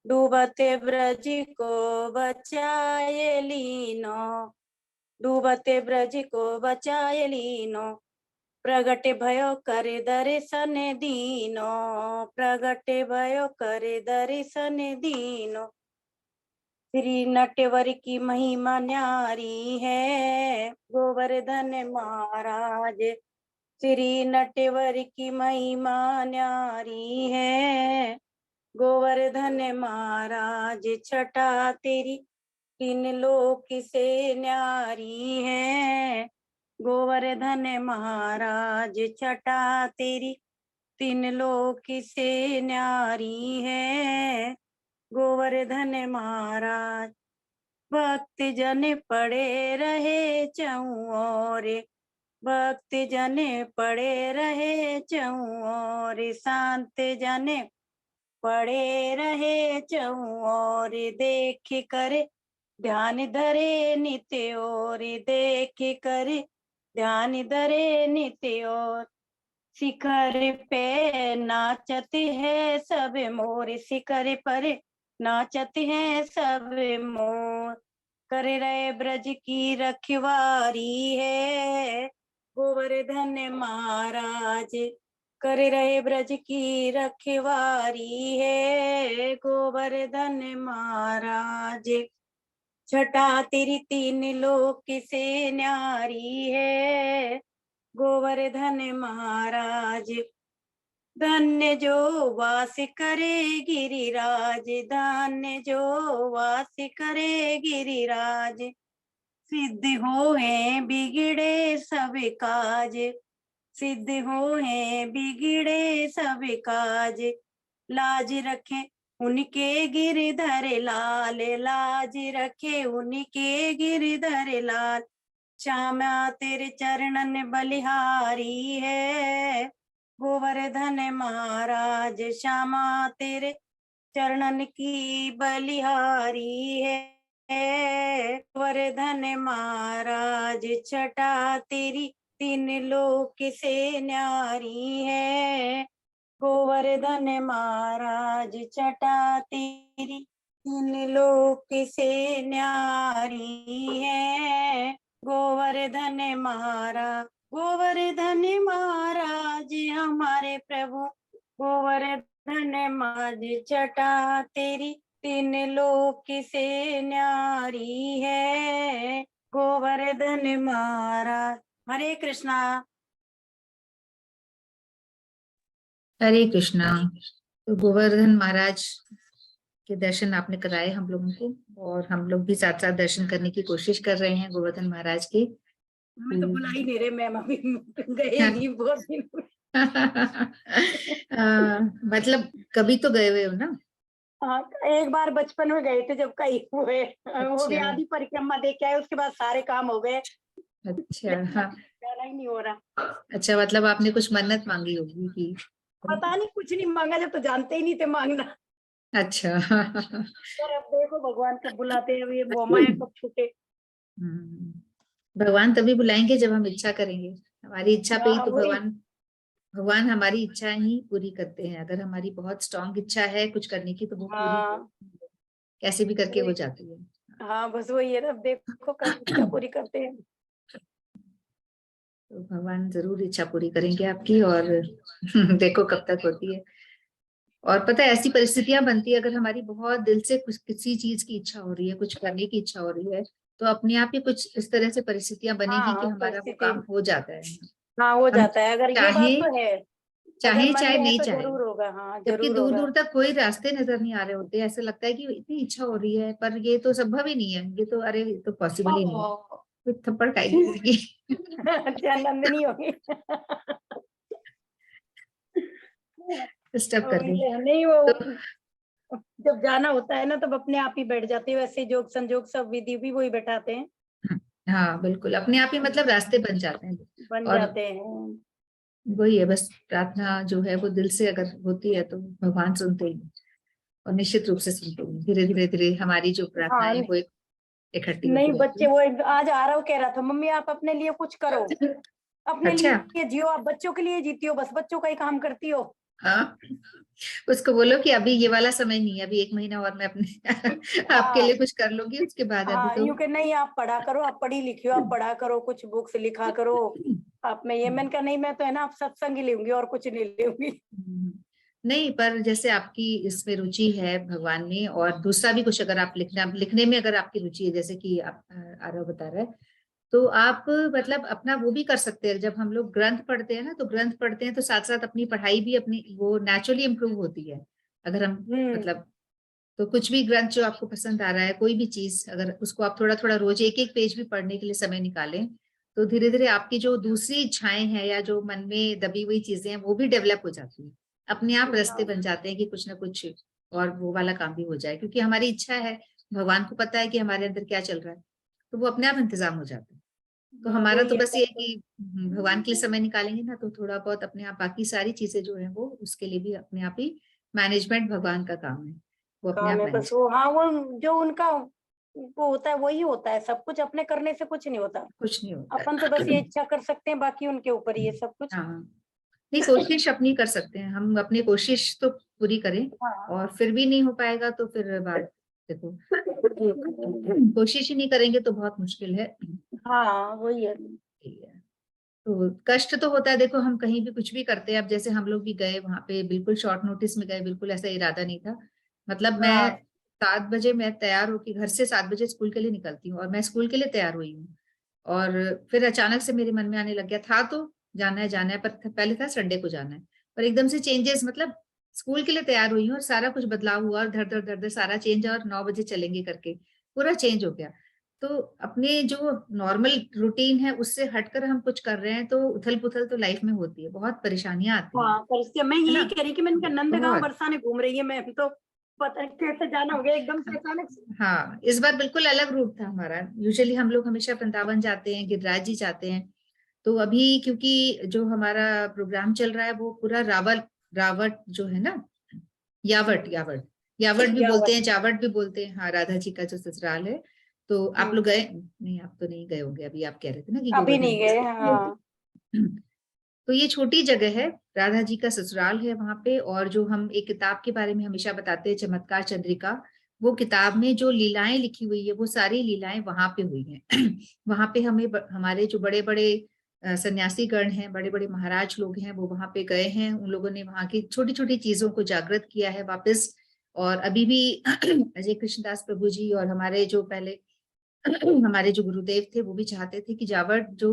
डूबते ब्रज को बचाए लीनो, डूबते ब्रज को बचाए लीनो। प्रगटे भयो करे दर्शन दीनो, प्रगटे भयो करे दर्शन दीनो। श्री नटवर की महिमा न्यारी है, गोवर्धन महाराज। श्री नटवर की महिमा न्यारी है, गोवर्धन महाराज। छटा तेरी तीन लोक से न्यारी है, गोवर्धन महाराज। छटा तेरी तीन लोक से न्यारी है, गोवर्धन महाराज। भक्त जन पड़े रहे चहुँ ओर, भक्त जन पड़े रहे चहुँ ओर, शांत जन पड़े रहे चहुँ ओर। देख कर ध्यान धरे नित्य ओर, देख कर ध्यान धरे नित्य ओर। शिखर पे नाचत है सब मोर, शिखर पर नाचत है सब मोर। कर रहे ब्रज की रखवारी है, गोवर्धन महाराज। कर रहे ब्रज की रखवारी है, गोवर्धन महाराज। छटा तेरी तीन लोक से न्यारी है, गोवर्धन महाराज। धन्य जो वास करे गिरिराज, धन्य जो वास करे गिरिराज। सिद्ध हो है बिगड़े सब काज, सिद्ध हो है बिगड़े सब काज। लाज रखे उनके गिरधर लाल, लाज रखे उनके गिरधर लाल। श्यामा तेरे चरणन बलिहारी है, गोवर्धन महाराज। श्यामा तेरे चरणन की बलिहारी है, गोवर्धन महाराज। छटा तेरी तीन लोक से न्यारी है, गोवर्धन महाराज। छटा तेरी तीन लोक से न्यारी है, गोवर्धन महाराज। गोवर्धन महाराज हमारे प्रभु, गोवर्धन महाराज। छटा तेरी तीन लोक से न्यारी है, गोवर्धन महाराज। हरे कृष्णा। हरे कृष्णा। तो गोवर्धन महाराज के दर्शन आपने कराए हम लोगों को, और हम लोग भी साथ साथ दर्शन करने की कोशिश कर रहे हैं गोवर्धन महाराज के। हमें तो बुला ही नहीं रहे मैम, अभी गए नहीं बहुत दिन। मतलब कभी तो गए हुए हो ना? हाँ, एक बार बचपन में गए थे जब कहीं हुए, वो भी अच्छा। आधी परिक्रमा देख के आए, उसके बाद सारे काम हो गए, अच्छा। हाँ। जाना ही नहीं हो रहा। अच्छा, मतलब आपने कुछ मन्नत मांगी होगी कि? पता नहीं, कुछ नहीं मांगा, जब तो जानते ही नहीं थे मांगना। अच्छा। पर अब देखो भगवान कब बुलाते हैं, अब ये मोह माया कब छूटे। भगवान तभी बुलाएंगे जब हम इच्छा करेंगे। हमारी इच्छा पे ही हाँ, तो वही। भगवान हमारी इच्छा ही पूरी करते हैं। अगर हमारी बहुत स्ट्रांग इच्छा है कुछ करने की तो वो हाँ, पूरी कैसे भी करके हो जाती है। हाँ, बस वही है ना, अब देखो कब इच्छा पूरी करते हैं। तो भगवान जरूर इच्छा पूरी करेंगे आपकी, और देखो कब तक होती है। और पता है, ऐसी परिस्थितियां बनती है, अगर हमारी बहुत दिल से कुछ किसी चीज की इच्छा हो रही है, कुछ करने की इच्छा हो रही है, तो अपने आप ही कुछ इस तरह से परिस्थितियां बनेगी कि हाँ, हमारा वो परिस्थिति, काम हो जाता है। हाँ, हो हम जाता है, अगर ये बात चाहे तो है, अगर चाहे मन चाहे में है नहीं तो चाहे, जरूर होगा। हाँ, जबकि जरूर दूर होगा। दूर तक कोई रास्ते नजर नहीं आ रहे होते, ऐसे लगता है कि इतनी इच्छा हो रही है पर ये तो संभव ही नहीं है, ये तो अरे ये तो पॉसिबल ही नहीं है। कोई थप्पड़ खाएगी। अच्छा, नंदनी होगी। डिस्टर्ब कर रही नहीं, तो। वो जब जाना होता है ना तब अपने आप ही बैठ जाते हैं, वैसे जोग संजोग सब विधि भी वही बैठाते हैं। हाँ बिल्कुल, अपने आप ही मतलब रास्ते बन जाते हैं। बन और जाते हैं। वही है, बस प्रार्थना जो है वो दिल से अगर होती है तो भगवान सुनते ही हैं, और निश्चित रूप से सुनते हैं। धीरे धीरे धीरे हमारी जो हाँ, प्रार्थनाएं वो इकट्ठी नहीं, होती रहती बच्चे वो आज आरव कह रहा था, मम्मी आप अपने लिए कुछ करो, है। अपने अच्छा। लिए जियो, आप बच्चों के लिए जीती हो, बस बच्चों का ही काम करती हो। हाँ, उसको बोलो कि अभी ये वाला समय नहीं है, अभी 1 महीना और मैं अपने आपके हाँ, लिए कुछ कर लूंगी, उसके बाद अभी हाँ, तो। यूं के नहीं, आप पढ़ा करो, आप पढ़ी लिखी हो, आप पढ़ा करो, कुछ बुक्स लिखा करो, आप में ये मैंने कहा नहीं, मैं तो है ना आप सत्संग ही लूंगी और कुछ नहीं लूंगी। नहीं, पर जैसे आपकी इसमें रुचि है भगवान में, और दूसरा भी कुछ अगर आप लिखने में अगर आपकी रुचि है, जैसे कि आप आरव बता रहे हैं, तो आप मतलब अपना वो भी कर सकते हैं। जब हम लोग ग्रंथ पढ़ते हैं ना, तो ग्रंथ पढ़ते हैं तो साथ साथ अपनी पढ़ाई भी अपनी वो नेचुरली इम्प्रूव होती है। अगर हम मतलब तो कुछ भी ग्रंथ जो आपको पसंद आ रहा है, कोई भी चीज, अगर उसको आप थोड़ा थोड़ा रोज एक एक पेज भी पढ़ने के लिए समय निकालें, तो धीरे धीरे आपकी जो दूसरी इच्छाएं हैं या जो मन में दबी हुई चीजें हैं वो भी डेवलप हो जाती है। अपने आप रास्ते बन जाते हैं कि कुछ ना कुछ और वो वाला काम भी हो जाए, क्योंकि हमारी इच्छा है, भगवान को पता है कि हमारे अंदर क्या चल रहा है, तो वो अपने आप इंतजाम हो जाता है। तो हमारा तो बस ये है कि भगवान के लिए समय निकालेंगे ना, तो थोड़ा बहुत अपने आप बाकी सारी चीजें जो है वो उसके लिए भी अपने आप ही मैनेजमेंट भगवान का काम है, वो अपने काम आप है बस मैनेज। वो, हाँ वो जो उनका वो होता है वही होता है, सब कुछ अपने करने से कुछ नहीं होता। कुछ नहीं होता अपन तो बस ये इच्छा कर सकते हैं, बाकी उनके ऊपर ही है सब कुछ। हाँ, नहीं, कोशिश अपनी कर सकते हैं हम, अपनी कोशिश तो पूरी करें, हाँ और फिर भी नहीं हो पाएगा तो फिर बात देखो, कोशिश ही नहीं करेंगे तो बहुत मुश्किल है। हाँ वही है। तो कष्ट तो होता है, देखो हम कहीं भी कुछ भी करते हैं, अब जैसे हम लोग भी गए वहां पे, बिल्कुल शॉर्ट नोटिस में गए, बिल्कुल ऐसा इरादा नहीं था। मतलब मैं हाँ 7 बजे मैं तैयार होकर घर से 7 बजे स्कूल के लिए निकलती हूँ, और मैं स्कूल के लिए तैयार हुई हूँ, और फिर अचानक से मेरे मन में आने लग गया था तो जाना है, पर पहले था संडे को जाना है, पर एकदम से चेंजेस, मतलब स्कूल के लिए तैयार हुई हूँ और सारा कुछ बदलाव हुआ, और धर धर धर धर सारा चेंज, और 9 बजे चलेंगे करके पूरा चेंज हो गया। तो अपने जो नॉर्मल रूटीन है उससे हटकर हम कुछ कर रहे हैं, तो उथल पुथल तो लाइफ में होती है, बहुत परेशानियां आती हैं, हाँ, पर इससे मैं है यही ना। कह रही कि मैंने कहा नंदगांव बहुत, बरसाने घूम रही है, मैं तो पता नहीं कैसे जाना हो गया एकदम से अचानक से। हाँ, इस बार बिल्कुल अलग रूट था हमारा। यूजुअली हम लोग हमेशा वृंदावन जाते हैं, गिरिराज जी जाते हैं, तो अभी क्योंकि जो हमारा प्रोग्राम चल रहा है वो पूरा रावट जो है ना, यावट यावट यावट भी या बोलते हैं, जावट भी बोलते हैं, हाँ, राधा जी का जो ससुराल है। तो आप लोग गए नहीं? आप तो नहीं गए होंगे, अभी आप कह रहे थे ना कि अभी नहीं गए। गोवर्धन। हाँ तो ये छोटी जगह है, राधा जी का ससुराल है वहां पे। और जो हम एक किताब के बारे में हमेशा बताते हैं, चमत्कार चंद्रिका, वो किताब में जो लीलाएं लिखी हुई है वो सारी लीलाएं वहां पे हुई हैं। वहां पे हमारे जो बड़े बड़े सन्यासी गण हैं, बड़े बड़े महाराज लोग हैं, वो वहां पे गए हैं, उन लोगों ने वहां की छोटी छोटी चीजों को जागृत किया है वापस। और अभी भी अजय कृष्णदास प्रभु जी और हमारे जो पहले हमारे जो गुरुदेव थे वो भी चाहते थे कि जावट जो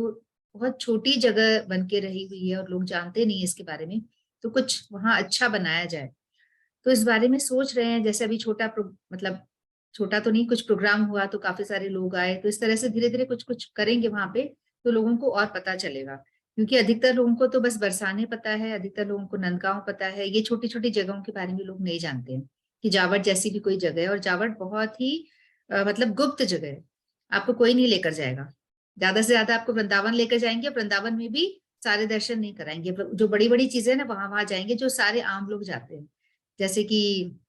बहुत छोटी जगह बन के रही हुई है और लोग जानते नहीं है इसके बारे में, तो कुछ वहां अच्छा बनाया जाए। तो इस बारे में सोच रहे हैं, जैसे अभी मतलब छोटा तो नहीं, कुछ प्रोग्राम हुआ तो काफी सारे लोग आए, तो इस तरह से धीरे धीरे कुछ कुछ करेंगे वहां पे, तो लोगों को और पता चलेगा। क्योंकि अधिकतर लोगों को तो बस बरसाने पता है, अधिकतर लोगों को नंदगांव पता है, ये छोटी छोटी जगहों के बारे में लोग नहीं जानते हैं कि जावट जैसी भी कोई जगह है। और जावट बहुत ही मतलब गुप्त जगह है, आपको कोई नहीं लेकर जाएगा। ज्यादा से ज्यादा आपको वृंदावन लेकर जाएंगे, वृंदावन में भी सारे दर्शन नहीं कराएंगे, जो बड़ी बड़ी चीजें ना वहां वहां जाएंगे जो सारे आम लोग जाते हैं। जैसे कि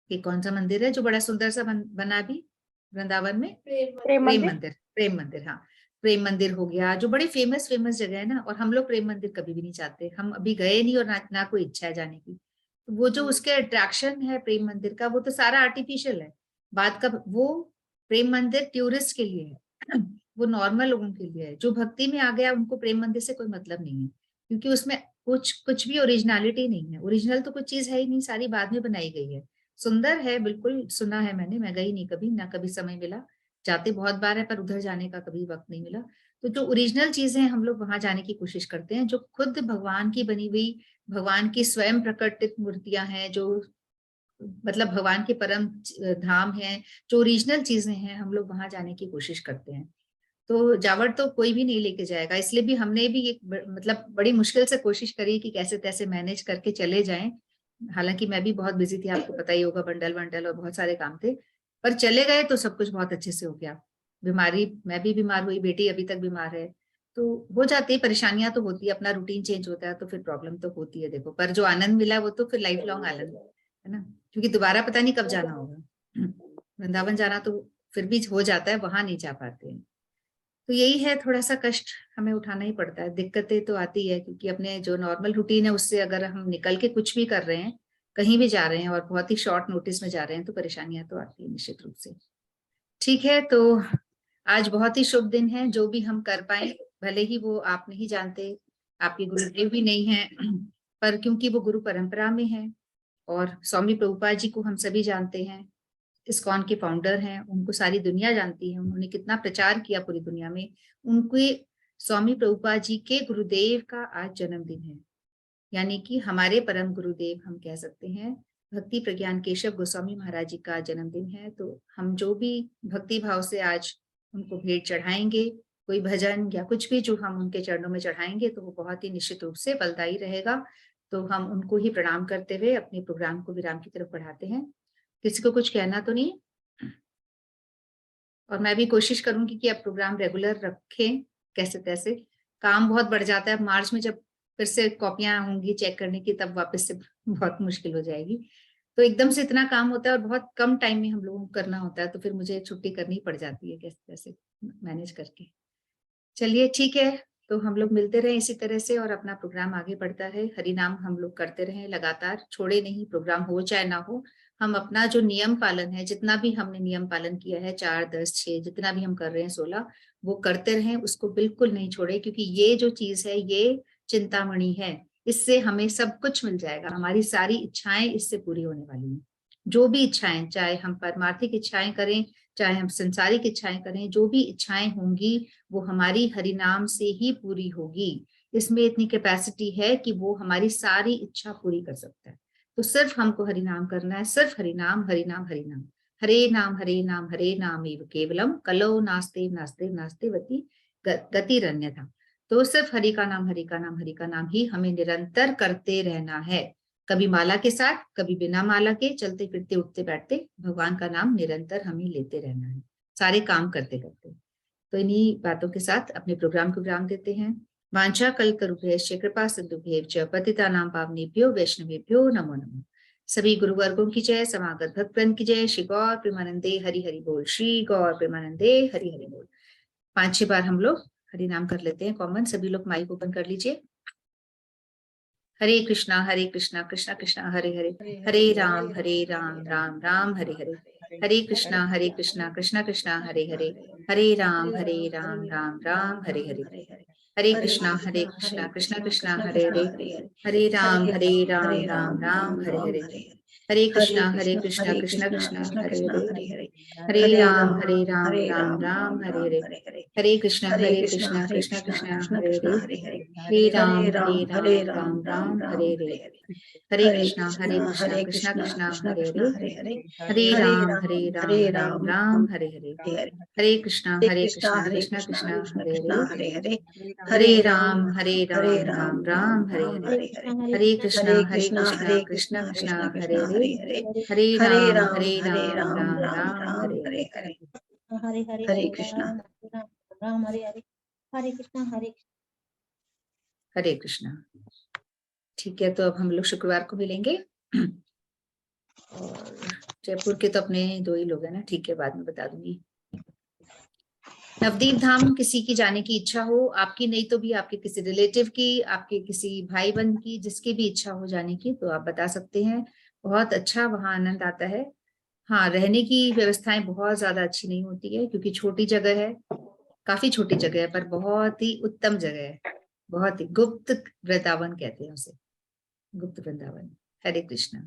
कौन सा मंदिर है जो बड़ा सुंदर सा बना भी वृंदावन में, प्रेम प्रेम मंदिर। मंदिर, प्रेम मंदिर, हाँ, प्रेम मंदिर हो गया, जो बड़ी फेमस फेमस जगह है ना। और हम लोग प्रेम मंदिर कभी भी नहीं जाते, हम अभी गए नहीं, और ना कोई इच्छा है जाने की। तो वो जो उसके अट्रैक्शन है प्रेम मंदिर का, वो तो सारा आर्टिफिशियल है। बात का वो प्रेम मंदिर टूरिस्ट के लिए है, वो नॉर्मल लोगों के लिए है। जो भक्ति में आ गया उनको प्रेम मंदिर से कोई मतलब नहीं है, क्योंकि उसमें कुछ भी ओरिजिनलिटी नहीं है। ओरिजिनल तो कुछ चीज है ही नहीं, सारी बाद में बनाई गई है। सुंदर है बिल्कुल, सुना है मैंने, मैं गई नहीं कभी, ना कभी समय मिला, जाते बहुत बार है पर उधर जाने का कभी वक्त नहीं मिला। तो जो ओरिजिनल चीजें हैं हम लोग वहां जाने की कोशिश करते हैं, जो खुद भगवान की बनी हुई, भगवान की स्वयं प्रकटित मूर्तियां हैं, जो मतलब भगवान के परम धाम है, जो ओरिजिनल चीजें हैं, हम लोग वहां जाने की कोशिश करते हैं। तो जावट तो कोई भी नहीं लेके जाएगा, इसलिए भी हमने भी एक मतलब बड़ी मुश्किल से कोशिश करी कि कैसे तैसे मैनेज करके चले जाएं। हालांकि मैं भी बहुत बिजी थी, आपको पता ही होगा, बंडल वंडल और बहुत सारे काम थे, पर चले गए तो सब कुछ बहुत अच्छे से हो गया। बीमारी, मैं भी बीमार हुई, बेटी अभी तक बीमार है, तो हो जाती है, परेशानियां तो होती है, अपना रूटीन चेंज होता है तो फिर प्रॉब्लम तो होती है देखो, पर जो आनंद मिला वो तो फिर लाइफ लॉन्ग आनंद है ना। क्योंकि दोबारा पता नहीं कब जाना होगा, वृंदावन जाना तो फिर भी हो जाता है, वहां नहीं जा पाते हैं। तो यही है, थोड़ा सा कष्ट हमें उठाना ही पड़ता है, दिक्कतें तो आती है, क्योंकि अपने जो नॉर्मल रूटीन है उससे अगर हम निकल के कुछ भी कर रहे हैं, कहीं भी जा रहे हैं और बहुत ही शॉर्ट नोटिस में जा रहे हैं, तो परेशानियां तो आती है निश्चित रूप से। ठीक है, तो आज बहुत ही शुभ दिन है, जो भी हम कर पाए भले ही वो आप नहीं जानते, आपके गुरुदेव भी नहीं है, पर क्योंकि वो गुरु परंपरा में है और स्वामी प्रभुपाद जी को हम सभी जानते हैं, इस्कॉन के फाउंडर हैं, उनको सारी दुनिया जानती है, उन्होंने कितना प्रचार किया पूरी दुनिया में। उनके स्वामी प्रभुपाद जी के गुरुदेव का आज जन्मदिन है, यानी कि हमारे परम गुरुदेव हम कह सकते हैं, भक्ति प्रज्ञान केशव गोस्वामी महाराज जी का जन्मदिन है। तो हम जो भी भक्ति भाव से आज उनको भेंट चढ़ाएंगे, कोई भजन या कुछ भी जो हम उनके चरणों में चढ़ाएंगे, तो वो बहुत ही निश्चित रूप से फलदायी रहेगा। तो हम उनको ही प्रणाम करते हुए अपने प्रोग्राम को विराम की तरफ बढ़ाते हैं। किसी को कुछ कहना तो नहीं? और मैं भी कोशिश करूंगी कि अब प्रोग्राम रेगुलर रखें, कैसे तैसे। काम बहुत बढ़ जाता है, मार्च में जब फिर से कॉपियां होंगी चेक करने की, तब वापस से बहुत मुश्किल हो जाएगी। तो एकदम से इतना काम होता है और बहुत कम टाइम में हम लोगों को करना होता है, तो फिर मुझे छुट्टी करनी पड़ जाती है कैसे तैसे मैनेज करके। चलिए ठीक है, तो हम लोग मिलते रहे इसी तरह से और अपना प्रोग्राम आगे बढ़ता है। हरि नाम हम लोग करते रहे लगातार, छोड़े नहीं, प्रोग्राम हो चाहे ना हो। हम अपना जो नियम पालन है, जितना भी हमने नियम पालन किया है, 4, 10, 6, जितना भी हम कर रहे हैं 16, वो करते रहें, उसको बिल्कुल नहीं छोड़े, क्योंकि ये जो चीज है ये चिंतामणि है, इससे हमें सब कुछ मिल जाएगा। हमारी सारी इच्छाएं इससे पूरी होने वाली हैं। जो भी इच्छाएं, चाहे हम परमार्थिक इच्छाएं करें, चाहे हम संसारिक इच्छाएं करें, जो भी इच्छाएं होंगी वो हमारी हरिनाम से ही पूरी होगी। इसमें इतनी कैपेसिटी है कि वो हमारी सारी इच्छा पूरी कर सकता है। तो सिर्फ हमको हरिनाम करना है, सिर्फ हरिनाम हरिनाम हरिनाम, हरे नाम हरे नाम एव केवलम, कलो नास्ते नास्ते नास्ते वती गतिरन्यथा। तो सिर्फ हरि का नाम हरि का नाम हरि का नाम ही हमें निरंतर करते रहना है, कभी माला के साथ, कभी बिना माला के, चलते फिरते उठते बैठते भगवान का नाम निरंतर हमें लेते रहना है, सारे काम करते करते। तो इन्हीं बातों के साथ अपने प्रोग्राम को विराम देते हैं। वांछा कल्पतरुभ्यश्च कृपा सिंधुभ्येव च पतितानां पावनेभ्यो वैष्णवेभ्यो नमो नमः। सभी गुरुवर्गों की जय, समागत भक्तवृंद की जय। श्री गौर प्रेमानंदे हरि हरि बोल, श्री गौर प्रेमानंदे हरि हरि बोल। 5-6 बार हम लोग हरि नाम कर लेते हैं कॉमन। सभी लोग माइक ओपन कर लीजिए। हरे कृष्णा कृष्णा कृष्णा हरे हरे, हरे राम राम राम हरे हरे, हरे कृष्णा कृष्णा कृष्णा हरे हरे, हरे राम राम राम हरे हरे, हरे कृष्णा कृष्णा कृष्णा हरे हरे, हरे राम राम राम हरे हरे, हरे कृष्णा कृष्णा कृष्णा हरे हरे, हरे राम राम राम हरे हरे, हरे कृष्णा कृष्णा कृष्णा हरे हरे, हरे राम राम राम हरे हरे, हरे कृष्णा कृष्णा कृष्णा हरे हरे, हरे राम राम हरे हरे, हरे कृष्णा कृष्णा कृष्णा हरे हरे, हरे राम राम राम हरे हरे, हरे कृष्णा कृष्णा कृष्णा हरे हरे, हरे राम राम राम हरे हरे। हरे हरे हरे कृष्णा। राम हरे हरे, हरे कृष्णा हरे कृष्णा। ठीक है, तो अब हम लोग शुक्रवार को मिलेंगे। और जयपुर के तो अपने 2 ही लोग हैं ना, ठीक है, बाद में बता दूंगी। नवदीप धाम किसी की जाने की इच्छा हो, आपकी नहीं तो भी आपके किसी रिलेटिव की, आपके किसी भाई बहन की, जिसकी भी इच्छा हो जाने की, तो आप बता सकते हैं। बहुत अच्छा वहां आनंद आता है। हाँ, रहने की व्यवस्थाएं बहुत ज्यादा अच्छी नहीं होती है, क्योंकि छोटी जगह है, काफी छोटी जगह है, पर बहुत ही उत्तम जगह है, बहुत ही गुप्त वृंदावन कहते हैं उसे, गुप्त वृंदावन। हरे कृष्णा।